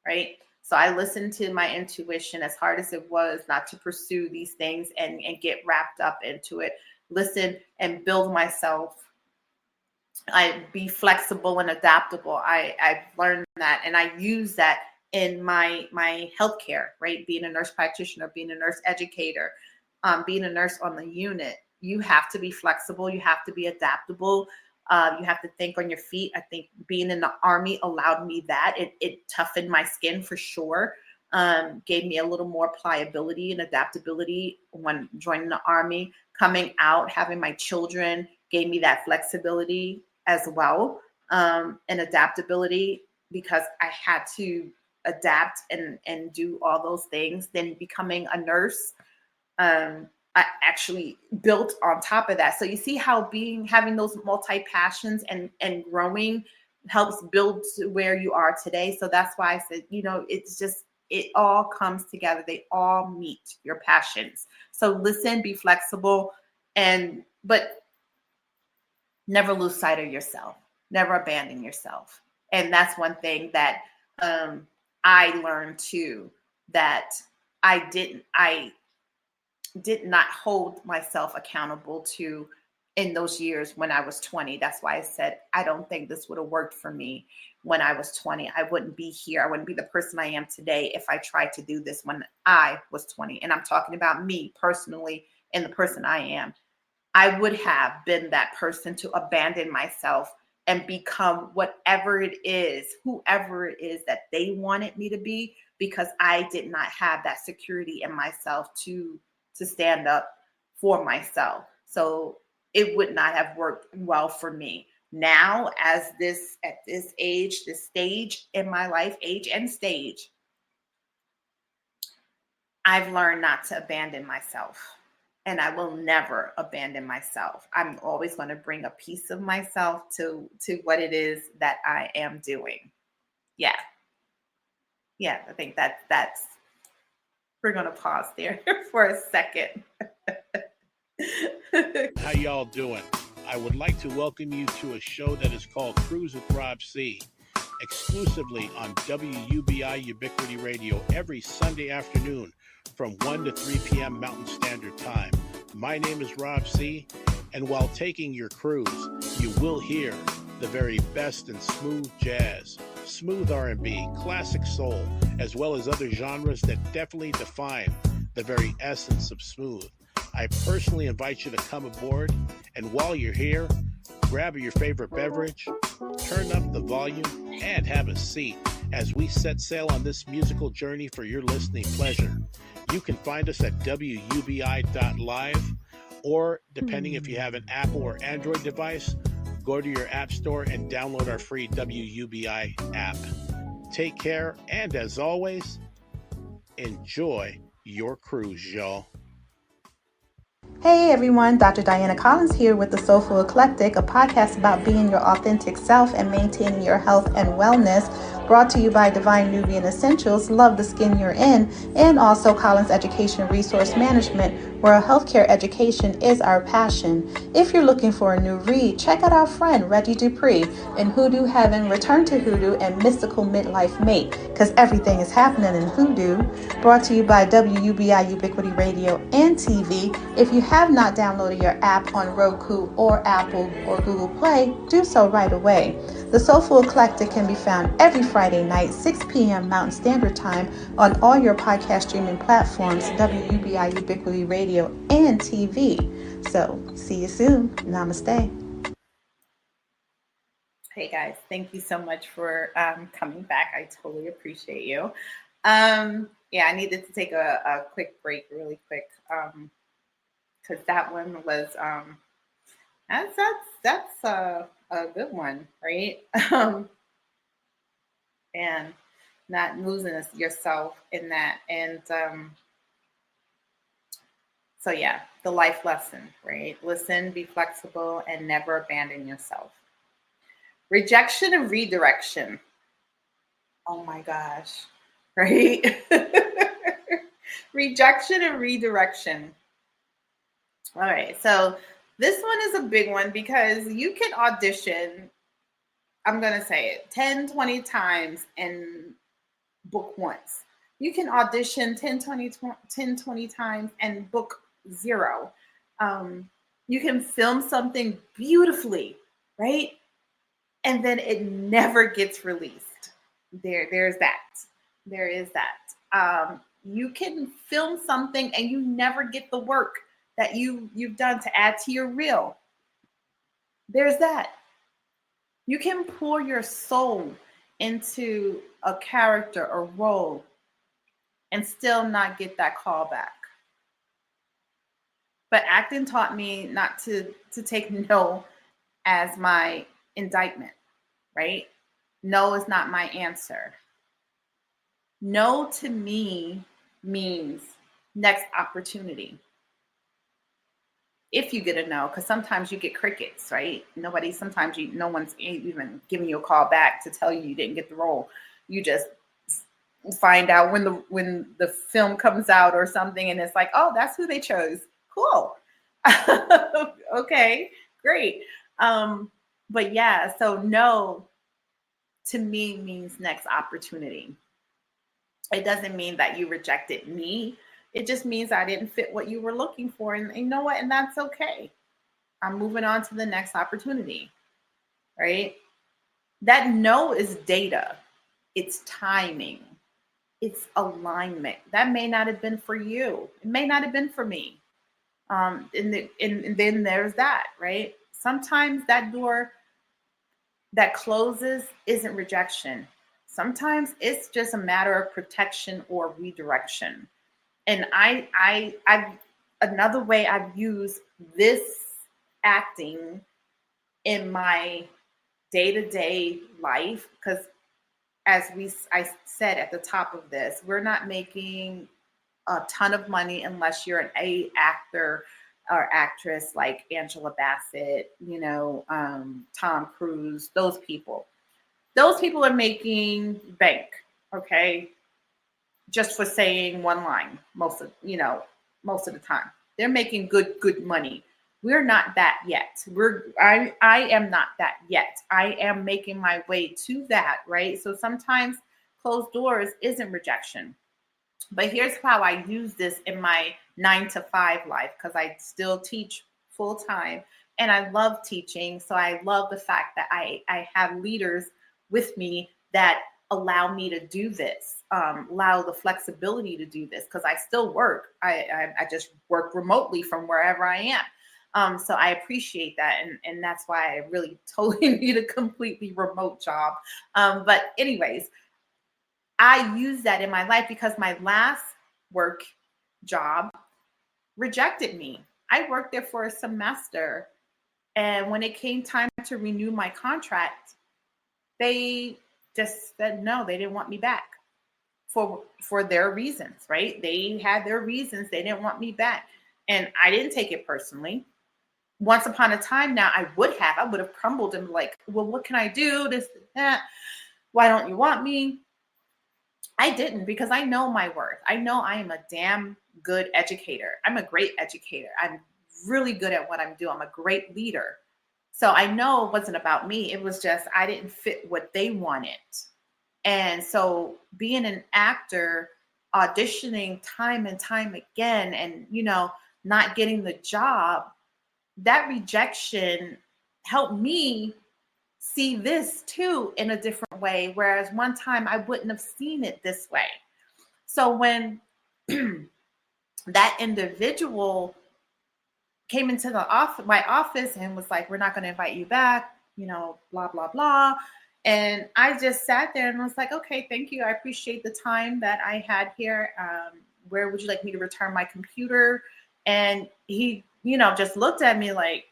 Speaker 1: right? So I listened to my intuition, as hard as it was not to pursue these things and get wrapped up into it. Listen and build myself. I be flexible and adaptable. I've learned that, and I use that in my healthcare, right? Being a nurse practitioner, being a nurse educator, being a nurse on the unit. You have to be flexible. You have to be adaptable. You have to think on your feet. I think being in the Army allowed me that. It toughened my skin for sure. Gave me a little more pliability and adaptability when joining the Army. Coming out, having my children gave me that flexibility as well, and adaptability, because I had to adapt and do all those things. Then becoming a nurse, I actually built on top of that. So you see how having those multi-passions and growing helps build to where you are today. So that's why I said, it's just, it all comes together. They all meet your passions. So listen, be flexible, but never lose sight of yourself. Never abandon yourself. And that's one thing that I learned too, that I did not hold myself accountable to in those years when I was 20. That's why I said, I don't think this would have worked for me when I was 20. I wouldn't be here. I wouldn't be the person I am today if I tried to do this when I was 20. And I'm talking about me personally and the person I am. I would have been that person to abandon myself and become whatever it is, whoever it is that they wanted me to be, because I did not have that security in myself to stand up for myself. So it would not have worked well for me. Now, at this age, this stage in my life, age and stage, I've learned not to abandon myself. And I will never abandon myself. I'm always going to bring a piece of myself to what it is that I am doing. Yeah, I think that's we're going to pause there for a second.
Speaker 3: How y'all doing? I would like to welcome you to a show that is called Cruise with Rob C, exclusively on WUBI Ubiquity Radio every Sunday afternoon from 1 to 3 p.m. Mountain Standard Time. My name is Rob C, and while taking your cruise, you will hear the very best in smooth jazz, smooth R&B, classic soul, as well as other genres that definitely define the very essence of smooth. I personally invite you to come aboard, and while you're here, grab your favorite beverage, turn up the volume, and have a seat as we set sail on this musical journey for your listening pleasure. You can find us at wubi.live, or depending if you have an Apple or Android device, go to your app store and download our free WUBI app. Take care, and as always, enjoy your cruise, y'all.
Speaker 6: Hey everyone, Dr. Diana Collins here with the Soulful Eclectic, a podcast about being your authentic self and maintaining your health and wellness, brought to you by Divine Nubian Essentials, Love the Skin You're In, and also Collins Education Resource Management, where healthcare education is our passion. If you're looking for a new read, check out our friend Reggie Dupree in Hoodoo Heaven, Return to Hoodoo, and Mystical Midlife Mate, because everything is happening in Hoodoo, brought to you by WUBI Ubiquity Radio and TV. If you have not downloaded your app on Roku or Apple or Google Play, do so right away. The Soulful Eclectic can be found every Friday night, 6 p.m. Mountain Standard Time on all your podcast streaming platforms, WUBI Ubiquity Radio and TV. So, see you soon. Namaste.
Speaker 1: Hey guys, thank you so much for coming back. I totally appreciate you. Yeah, I needed to take a quick break, really quick, because that one was that's a good one, right? And not losing yourself in that, and so yeah, the life lesson, right? Listen, be flexible, and never abandon yourself. Rejection and redirection. Oh my gosh, right? Rejection and redirection. All right, so this one is a big one because you can audition, I'm going to say it, 10, 20 times and book once. You can audition 10, 20 times and book 0. You can film something beautifully, right? And then it never gets released. There's that. There is that. You can film something and you never get the work that you've done to add to your reel. There's that. You can pour your soul into a character or role and still not get that call back. But acting taught me not to take no as my indictment, right? No is not my answer. No to me means next opportunity. If you get a no, because sometimes you get crickets, right? No one's even giving you a call back to tell you didn't get the role. You just find out when the film comes out or something, and it's like, oh, that's who they chose. Cool. Okay, great. But yeah, so no to me means next opportunity. It doesn't mean that you rejected me. It just means I didn't fit what you were looking for. And you know what? And that's okay. I'm moving on to the next opportunity, right? That no is data. It's timing. It's alignment. That may not have been for you. It may not have been for me. And then there's that, right? Sometimes that door that closes isn't rejection. Sometimes it's just a matter of protection or redirection. And I another way I've used this acting in my day-to-day life, because I said at the top of this, we're not making a ton of money unless you're an A actor or actress like Angela Bassett, Tom Cruise, those people. Those people are making bank, okay? Just for saying one line most of the time. They're making good money. We're not that yet. I am not that yet. I am making my way to that, right? So sometimes closed doors isn't rejection. But here's how I use this in my 9-to-5 life, because I still teach full time and I love teaching. So I love the fact that I have leaders with me that allow me to do this, allow the flexibility to do this, because I still work. I just work remotely from wherever I am. So I appreciate that. And that's why I really totally need a completely remote job. But anyways, I use that in my life because my last work job rejected me. I worked there for a semester. And when it came time to renew my contract, they just said no, they didn't want me back for their reasons, right? They had their reasons. They didn't want me back. And I didn't take it personally. Once upon a time now, I would have crumbled and like, well, what can I do? This, that. Why don't you want me? I didn't, because I know my worth. I know I am a damn good educator. I'm a great educator. I'm really good at what I'm doing. I'm a great leader. So I know it wasn't about me. It was just I didn't fit what they wanted. And so being an actor, auditioning time and time again, and, you know, not getting the job, that rejection helped me see this too in a different way. Whereas one time I wouldn't have seen it this way. So when that individual came into my office and was like, we're not going to invite you back, you know, blah, blah, blah. And I just sat there and was like, okay, thank you. I appreciate the time that I had here. Where would you like me to return my computer? And he, you know, just looked at me like,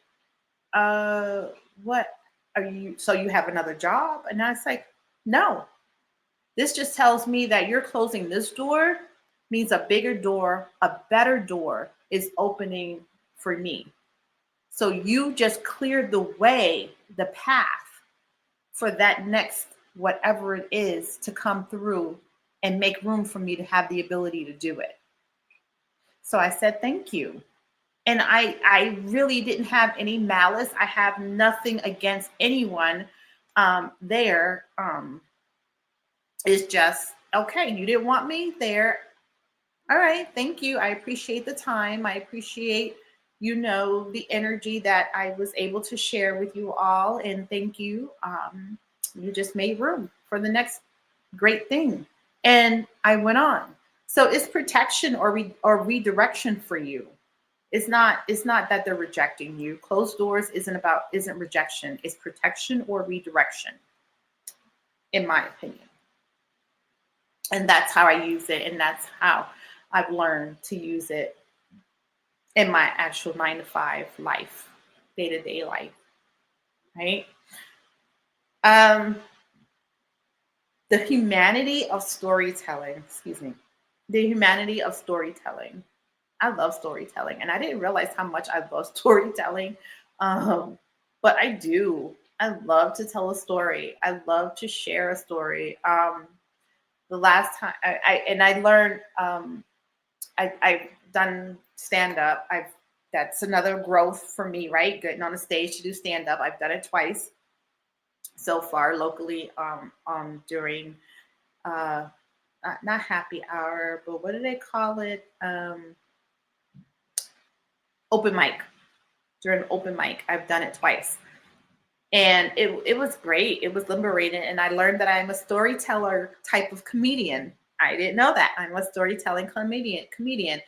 Speaker 1: what are you? So you have another job? And I was like, no, this just tells me that you're closing this door means a bigger door, a better door is opening for me. So you just cleared the way, the path for that next whatever it is to come through and make room for me to have the ability to do it. So I said, thank you. And I really didn't have any malice. I have nothing against anyone there. It's just, okay, you didn't want me there. All right, thank you. I appreciate the time. I appreciate, you know, the energy that I was able to share with you all. And thank you. You just made room for the next great thing. And I went on. So it's protection or redirection for you. It's not that they're rejecting you. Closed doors isn't rejection. It's protection or redirection, in my opinion. And that's how I use it. And that's how I've learned to use it in my actual 9-to-5 life, day-to-day life, right? The humanity of storytelling, the humanity of storytelling. I love storytelling, and I didn't realize how much I love storytelling, but I do. I love to tell a story. I love to share a story. The last time I learned, I've done stand-up. That's another growth for me, right? Getting on a stage to do stand-up. I've done it twice so far locally during not happy hour, but what do they call it? Open mic. During open mic, I've done it twice. And it was great. It was liberating. And I learned that I'm a storyteller type of comedian. I didn't know that. I'm a storytelling comedian.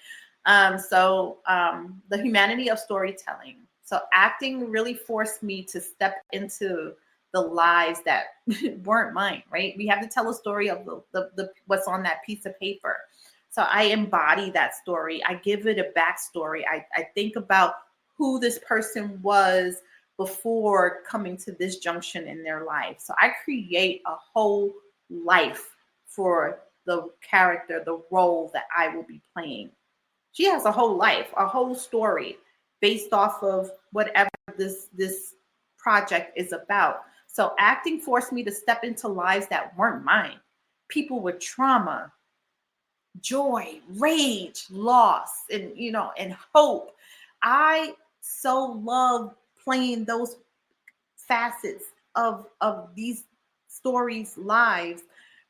Speaker 1: So the humanity of storytelling. So acting really forced me to step into the lives that weren't mine, right? We have to tell a story of the what's on that piece of paper. So I embody that story. I give it a backstory. I think about who this person was before coming to this junction in their life. So I create a whole life for the character, the role that I will be playing. She has a whole life, a whole story based off of whatever this project is about. So acting forced me to step into lives that weren't mine. People with trauma, joy, rage, loss, and and hope. I so love playing those facets of these stories' lives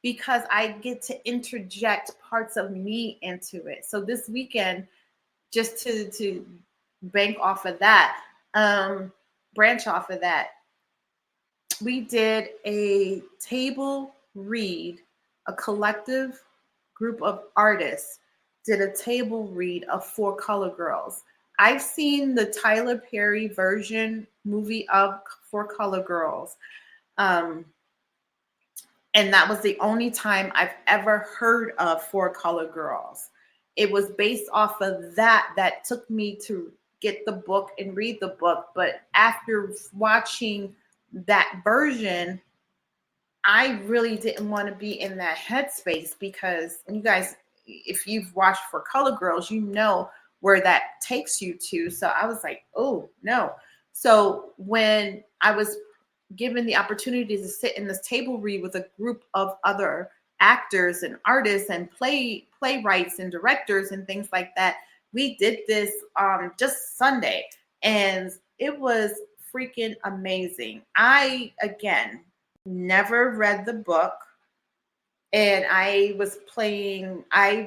Speaker 1: because I get to interject parts of me into it. So this weekend, just to branch off of that, we did a table read, a collective group of artists did a table read of Four Color Girls. I've seen the Tyler Perry movie of Four Color Girls. And that was the only time I've ever heard of Four Color Girls. It was based off of that took me to get the book and read the book. But after watching that version, I really didn't want to be in that headspace because, and you guys, if you've watched For Color Girls, you know where that takes you to. So I was like, oh no. So when I was given the opportunity to sit in this table read with a group of other actors and artists and playwrights and directors and things like that, we did this just Sunday, and it was freaking amazing. I, again, never read the book, and I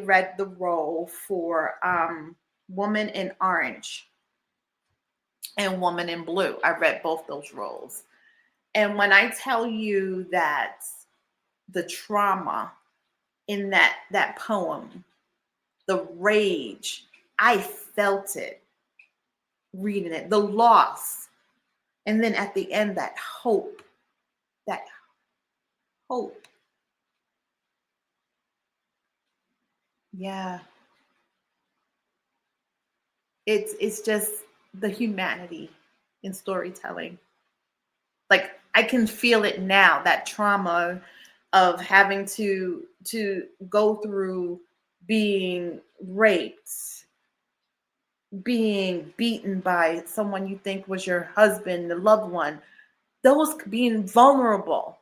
Speaker 1: read the role for Woman in Orange and Woman in Blue. I read both those roles. And when I tell you that the trauma in that poem, the rage, I felt it reading it, the loss. And then at the end, that hope. Yeah. It's just the humanity in storytelling. Like, I can feel it now, that trauma of having to go through being raped, being beaten by someone you think was your husband, the loved one. Those being vulnerable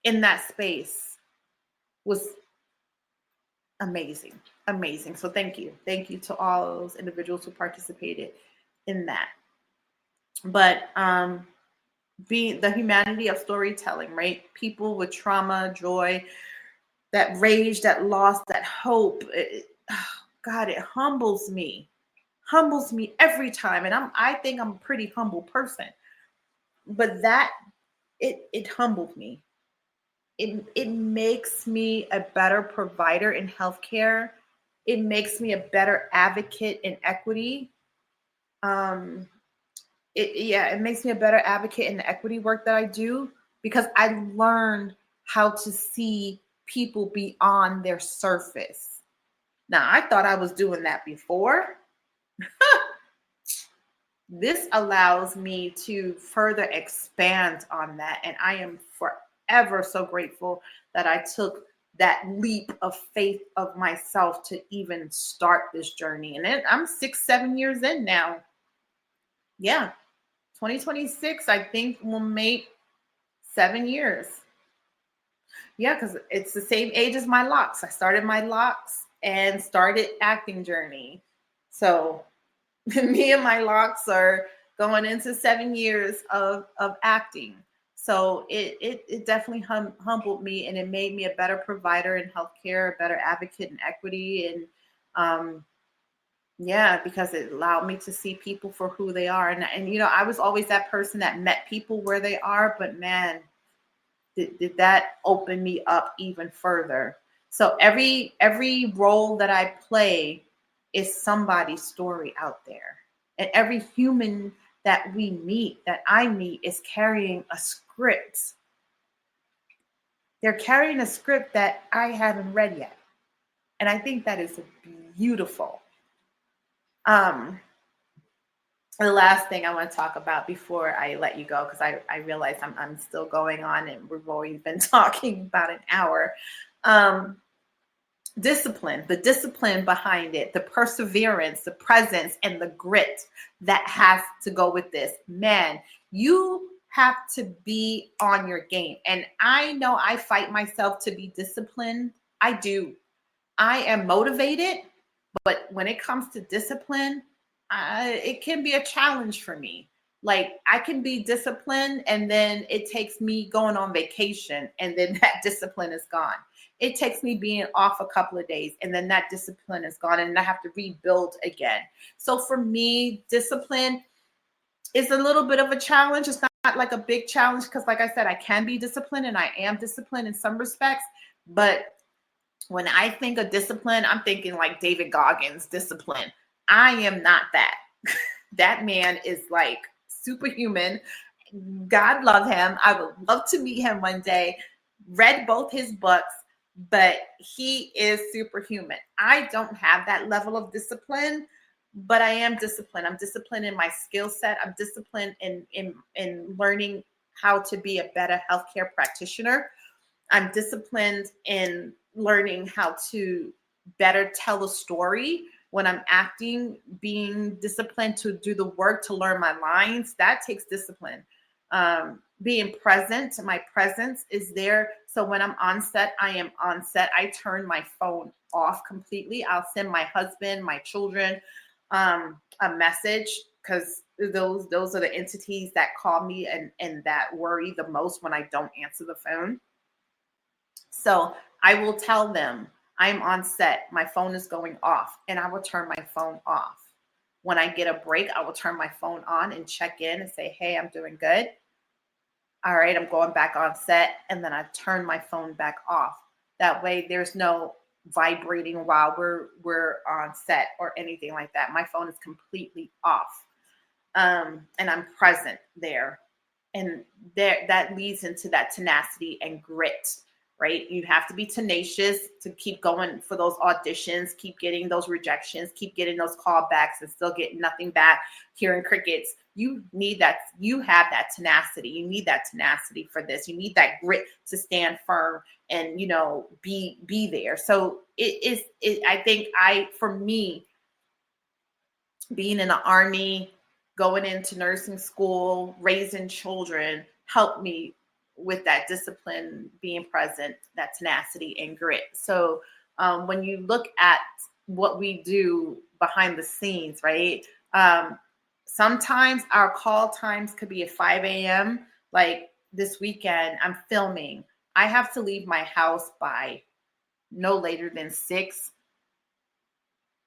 Speaker 1: in that space was amazing. So thank you to all those individuals who participated in that. But being the humanity of storytelling, right? People with trauma, joy, that rage, that loss, that hope. God, it humbles me every time. And I think I'm a pretty humble person, but that it humbled me. It makes me a better provider in healthcare. It makes me a better advocate in equity. It makes me a better advocate in the equity work that I do, because I learned how to see people beyond their surface. Now, I thought I was doing that before. This allows me to further expand on that. And I am forever so grateful that I took that leap of faith of myself to even start this journey. And then I'm 6-7 years in now. Yeah. 2026, I think, will make 7 years. Yeah, because it's the same age as my locks. I started my locks and started acting journey. So me and my locks are going into 7 years of acting. So it definitely humbled me, and it made me a better provider in healthcare, a better advocate in equity. And because it allowed me to see people for who they are. And you know, I was always that person that met people where they are, but man, did that open me up even further. So every role that I play is somebody's story out there. And every human that I meet is carrying a script. They're carrying a script that I haven't read yet. And I think that is beautiful. The last thing I want to talk about before I let you go, because I realize I'm still going on and we've already been talking about an hour. Discipline, the discipline behind it, the perseverance, the presence, and the grit that has to go with this. Man, you have to be on your game. And I know I fight myself to be disciplined. I do. I am motivated, but when it comes to discipline, it can be a challenge for me. Like, I can be disciplined and then it takes me going on vacation and then that discipline is gone. It takes me being off a couple of days and then that discipline is gone and I have to rebuild again. So for me, discipline is a little bit of a challenge. It's not like a big challenge because, like I said, I can be disciplined and I am disciplined in some respects. But when I think of discipline, I'm thinking like David Goggins discipline. I am not that. That man is like superhuman. God love him. I would love to meet him one day. Read both his books, but he is superhuman. I don't have that level of discipline, but I am disciplined. I'm disciplined in my skill set. I'm disciplined in learning how to be a better healthcare practitioner. I'm disciplined in learning how to better tell a story when I'm acting, being disciplined to do the work to learn my lines. That takes discipline. Being present, my presence is there. So when I'm on set, I am on set. I turn my phone off completely. I'll send my husband, my children, a message, because those are the entities that call me and that worry the most when I don't answer the phone. So I will tell them I'm on set, my phone is going off, and I will turn my phone off. When I get a break, I will turn my phone on and check in and say, hey, I'm doing good. All right, I'm going back on set, and then I turn my phone back off. That way there's no vibrating while we're on set or anything like that. My phone is completely off. And I'm present there. And that leads into that tenacity and grit, right? You have to be tenacious to keep going for those auditions, keep getting those rejections, keep getting those callbacks and still getting nothing back, hearing crickets. You need that. You have that tenacity. You need that tenacity for this. You need that grit to stand firm and, be there. So I think for me, being in the Army, going into nursing school, raising children, helped me with that discipline, being present, that tenacity and grit. So when you look at what we do behind the scenes, right? Sometimes our call times could be at 5 a.m. Like this weekend, I'm filming. I have to leave my house by no later than 6.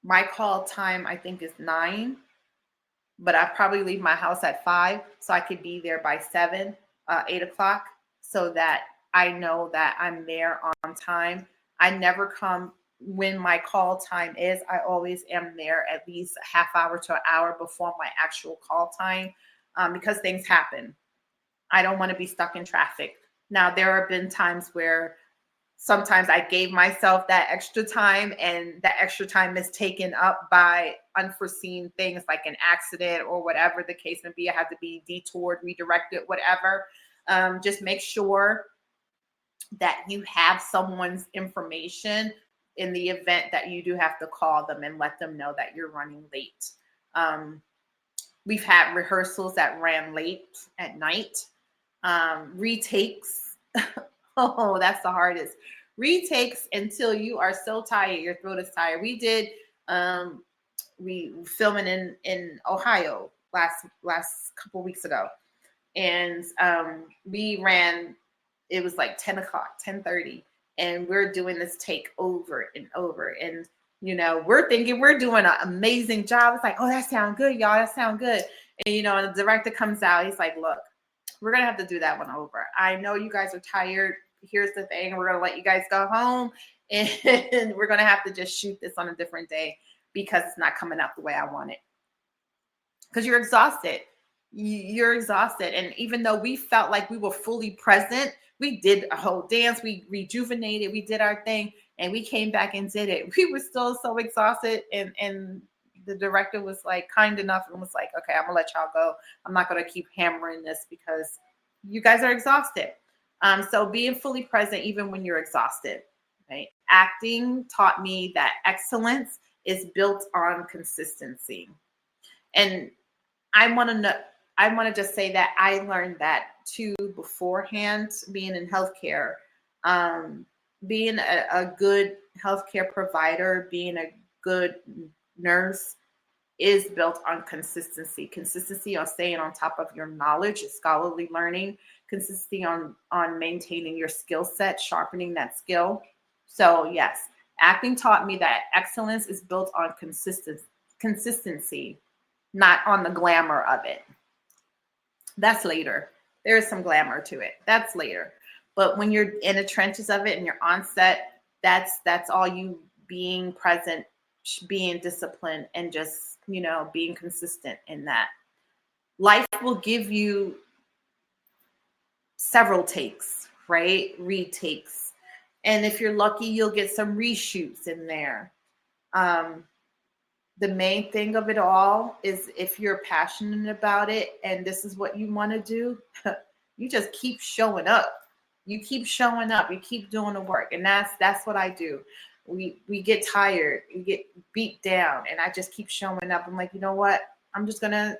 Speaker 1: My call time, I think, is 9. But I probably leave my house at 5 so I could be there by 7, 8 o'clock, so that I know that I'm there on time. I never come when my call time is. I always am there at least a half hour to an hour before my actual call time, because things happen. I don't want to be stuck in traffic. Now, there have been times where sometimes I gave myself that extra time, and that extra time is taken up by unforeseen things like an accident or whatever the case may be. I had to be detoured, redirected, whatever. Just make sure that you have someone's information in the event that you do have to call them and let them know that you're running late. We've had rehearsals that ran late at night. Retakes. Oh, that's the hardest. Retakes until you are so tired, your throat is tired. We did we filming in Ohio last couple weeks ago, and we ran. It was like 10 o'clock, 10:30, and we're doing this take over and over, and we're thinking we're doing an amazing job. It's like, oh, that sounds good, y'all. That sounds good, and and the director comes out. He's like, look, we're gonna have to do that one over. I know you guys are tired. Here's the thing. We're going to let you guys go home, and we're going to have to just shoot this on a different day because it's not coming out the way I want it. Because you're exhausted. You're exhausted. And even though we felt like we were fully present, we did a whole dance. We rejuvenated. We did our thing, and we came back and did it. We were still so exhausted, and the director was like kind enough and was like, okay, I'm going to let y'all go. I'm not going to keep hammering this because you guys are exhausted. So being fully present, even when you're exhausted, right? Acting taught me that excellence is built on consistency. And I want to just say that I learned that too beforehand, being in healthcare, being a good healthcare provider, being a good nurse is built on consistency. Consistency on staying on top of your knowledge, scholarly learning, consistency on maintaining your skill set, sharpening that skill. So yes, acting taught me that excellence is built on consistency, not on the glamour of it. That's later. there is some glamour to it. That's later. But when you're in the trenches of it and you're on set, that's all you being present, being disciplined, and just, being consistent in that. Life will give you several takes, right? Retakes. And if you're lucky, you'll get some reshoots in there. The main thing of it all is if you're passionate about it and this is what you want to do, you just keep showing up. You keep showing up. You keep doing the work. And that's what I do. We get tired. We get beat down. And I just keep showing up. I'm like, you know what? I'm just going to,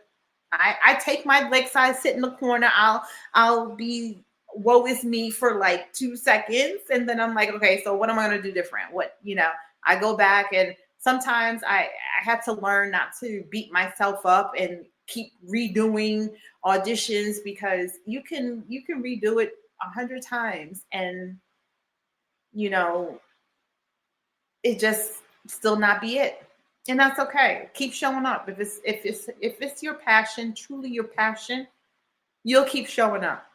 Speaker 1: I take my leg side, sit in the corner. I'll be woe is me for like 2 seconds. And then I'm like, okay, so what am I going to do different? I go back, and sometimes I have to learn not to beat myself up and keep redoing auditions, because you can redo it 100 times and it just still not be it. And that's okay. Keep showing up. If it's your passion, truly your passion, you'll keep showing up.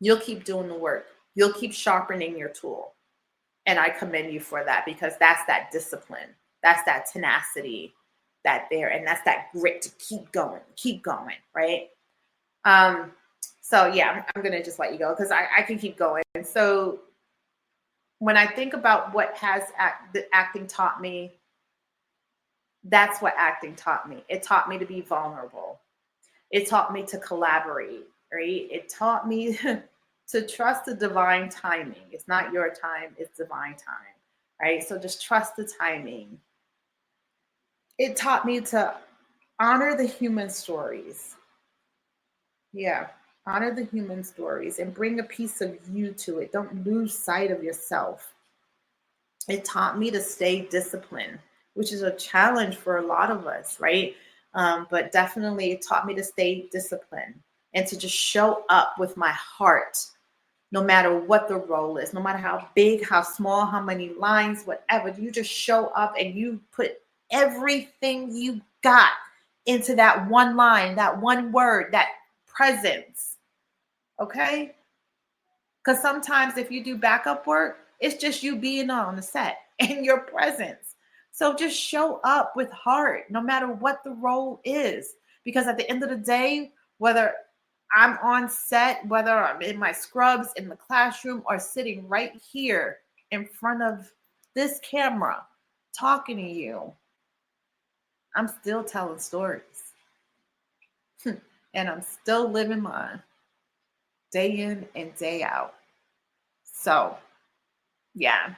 Speaker 1: You'll keep doing the work. You'll keep sharpening your tool. And I commend you for that, because that's that discipline. That's that tenacity and that's that grit to keep going, right? So yeah, I'm going to just let you go, because I can keep going. So when I think about what has the acting taught me, that's what acting taught me. It taught me to be vulnerable. It taught me to collaborate, right? It taught me to trust the divine timing. It's not your time, it's divine time, right? So just trust the timing. It taught me to honor the human stories. Yeah, honor the human stories and bring a piece of you to it. Don't lose sight of yourself. It taught me to stay disciplined, which is a challenge for a lot of us, right? But definitely it taught me to stay disciplined and to just show up with my heart, no matter what the role is, no matter how big, how small, how many lines, whatever. You just show up and you put everything you got into that one line, that one word, that presence. Okay? Because sometimes if you do backup work, it's just you being on the set and your presence. So just show up with heart, no matter what the role is. Because at the end of the day, whether I'm on set, whether I'm in my scrubs, in the classroom, or sitting right here in front of this camera talking to you, I'm still telling stories. And I'm still living mine day in and day out. So, yeah.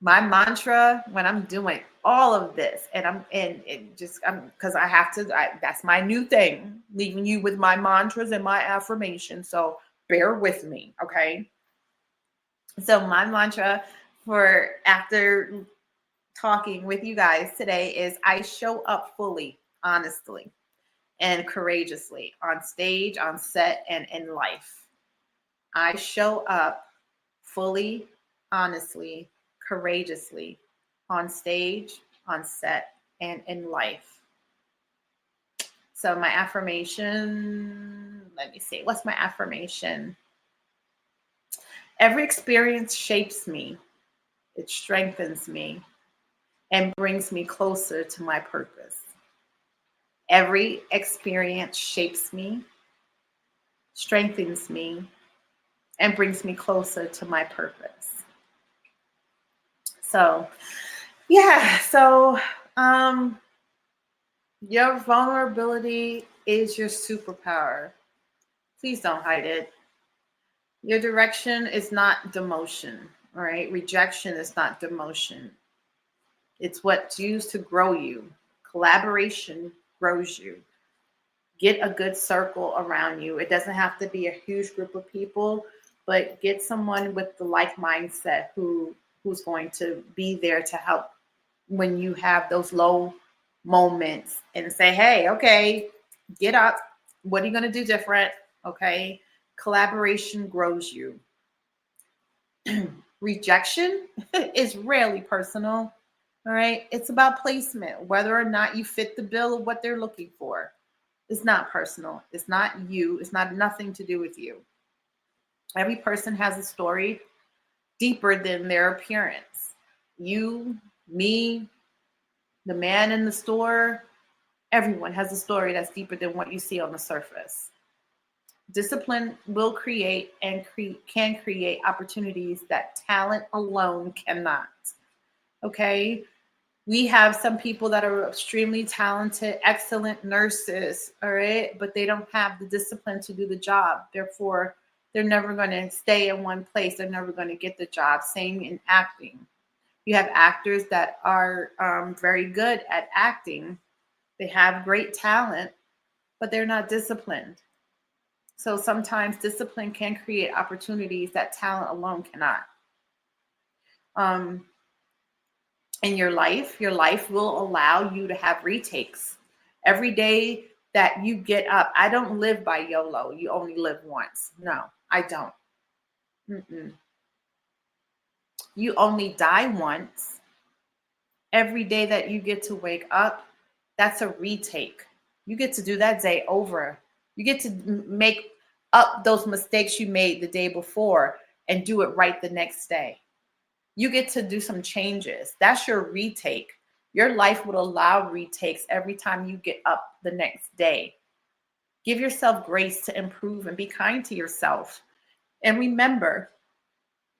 Speaker 1: My mantra when I'm doing all of this, and because I have to, that's my new thing, leaving you with my mantras and my affirmations. So bear with me, okay? So my mantra for after talking with you guys today is I show up fully, honestly, and courageously on stage, on set, and in life. I show up fully, honestly, courageously on stage, on set, and in life. So my affirmation, let me see, what's my affirmation? Every experience shapes me, it strengthens me, and brings me closer to my purpose. Every experience shapes me, strengthens me, and brings me closer to my purpose. So, yeah, so your vulnerability is your superpower. Please don't hide it. Your direction is not demotion, all right? Rejection is not demotion. It's what's used to grow you. Collaboration grows you. Get a good circle around you. It doesn't have to be a huge group of people, but get someone with the like mindset who's going to be there to help when you have those low moments and say, hey, okay, get up. What are you going to do different? Okay. Collaboration grows you. Rejection is rarely personal. All right. It's about placement, whether or not you fit the bill of what they're looking for. It's not personal. It's not you. It's not nothing to do with you. Every person has a story deeper than their appearance. You, me, the man in the store, everyone has a story that's deeper than what you see on the surface. Discipline will create and can create opportunities that talent alone cannot. Okay? We have some people that are extremely talented, excellent nurses, all right? But they don't have the discipline to do the job. Therefore, they're never going to stay in one place. They're never going to get the job. Same in acting. You have actors that are very good at acting. They have great talent, but they're not disciplined. So sometimes discipline can create opportunities that talent alone cannot. In your life will allow you to have retakes. Every day that you get up, I don't live by YOLO. You only live once. No, I don't. You only die once. Every day that you get to wake up, that's a retake. You get to do that day over. You get to make up those mistakes you made the day before and do it right the next day. You get to do some changes. That's your retake. Your life would allow retakes every time you get up the next day. Give yourself grace to improve and be kind to yourself. And remember,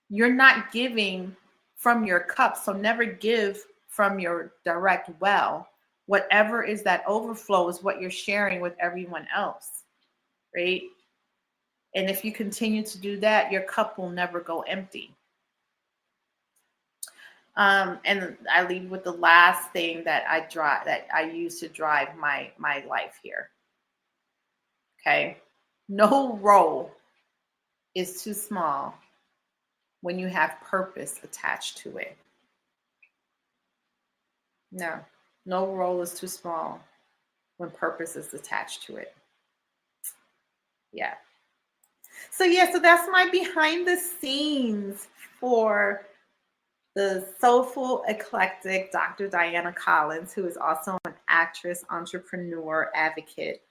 Speaker 1: you're not giving from your cup, so never give from your direct well. Whatever is that overflow is what you're sharing with everyone else, right? And if you continue to do that, your cup will never go empty. And I leave with the last thing that I use to drive my life here. Okay. No role is too small when you have purpose attached to it. No role is too small when purpose is attached to it. Yeah. So that's my behind the scenes for the soulful, eclectic Dr. Diana Collins, who is also an actress, entrepreneur, advocate,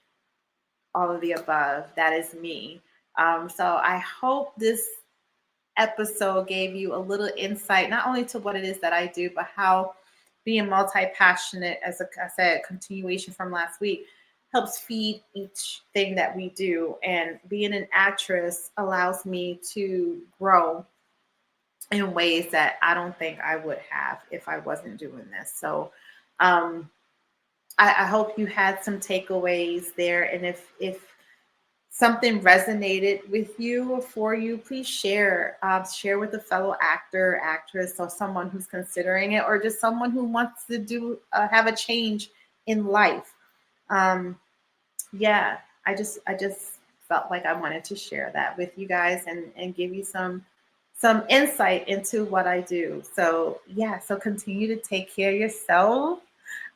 Speaker 1: all of the above. That is me. So I hope this episode gave you a little insight, not only to what it is that I do, but how being multi-passionate, as I said, continuation from last week, helps feed each thing that we do. And being an actress allows me to grow in ways that I don't think I would have if I wasn't doing this. So I hope you had some takeaways there. And if something resonated with you or for you, please share with a fellow actor, actress, or someone who's considering it, or just someone who wants to have a change in life. I just felt like I wanted to share that with you guys and give you some insight into what I do. So continue to take care of yourself,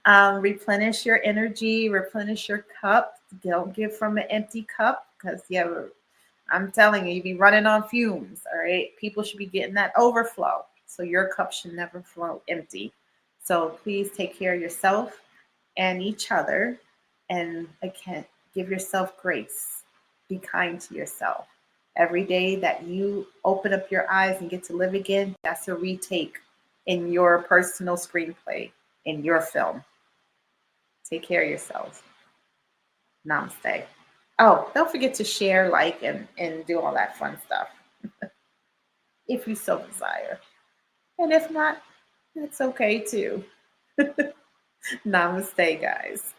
Speaker 1: replenish your energy, replenish your cup. Don't give from an empty cup, because I'm telling you, be running on fumes. All right, people should be getting that overflow. So your cup should never flow empty. So please take care of yourself and each other, and again, give yourself grace. Be kind to yourself. Every day that you open up your eyes and get to live again, that's a retake in your personal screenplay, in your film. Take care of yourselves. Namaste. Oh, don't forget to share, like, and do all that fun stuff if you so desire. And if not, that's okay too. Namaste, guys.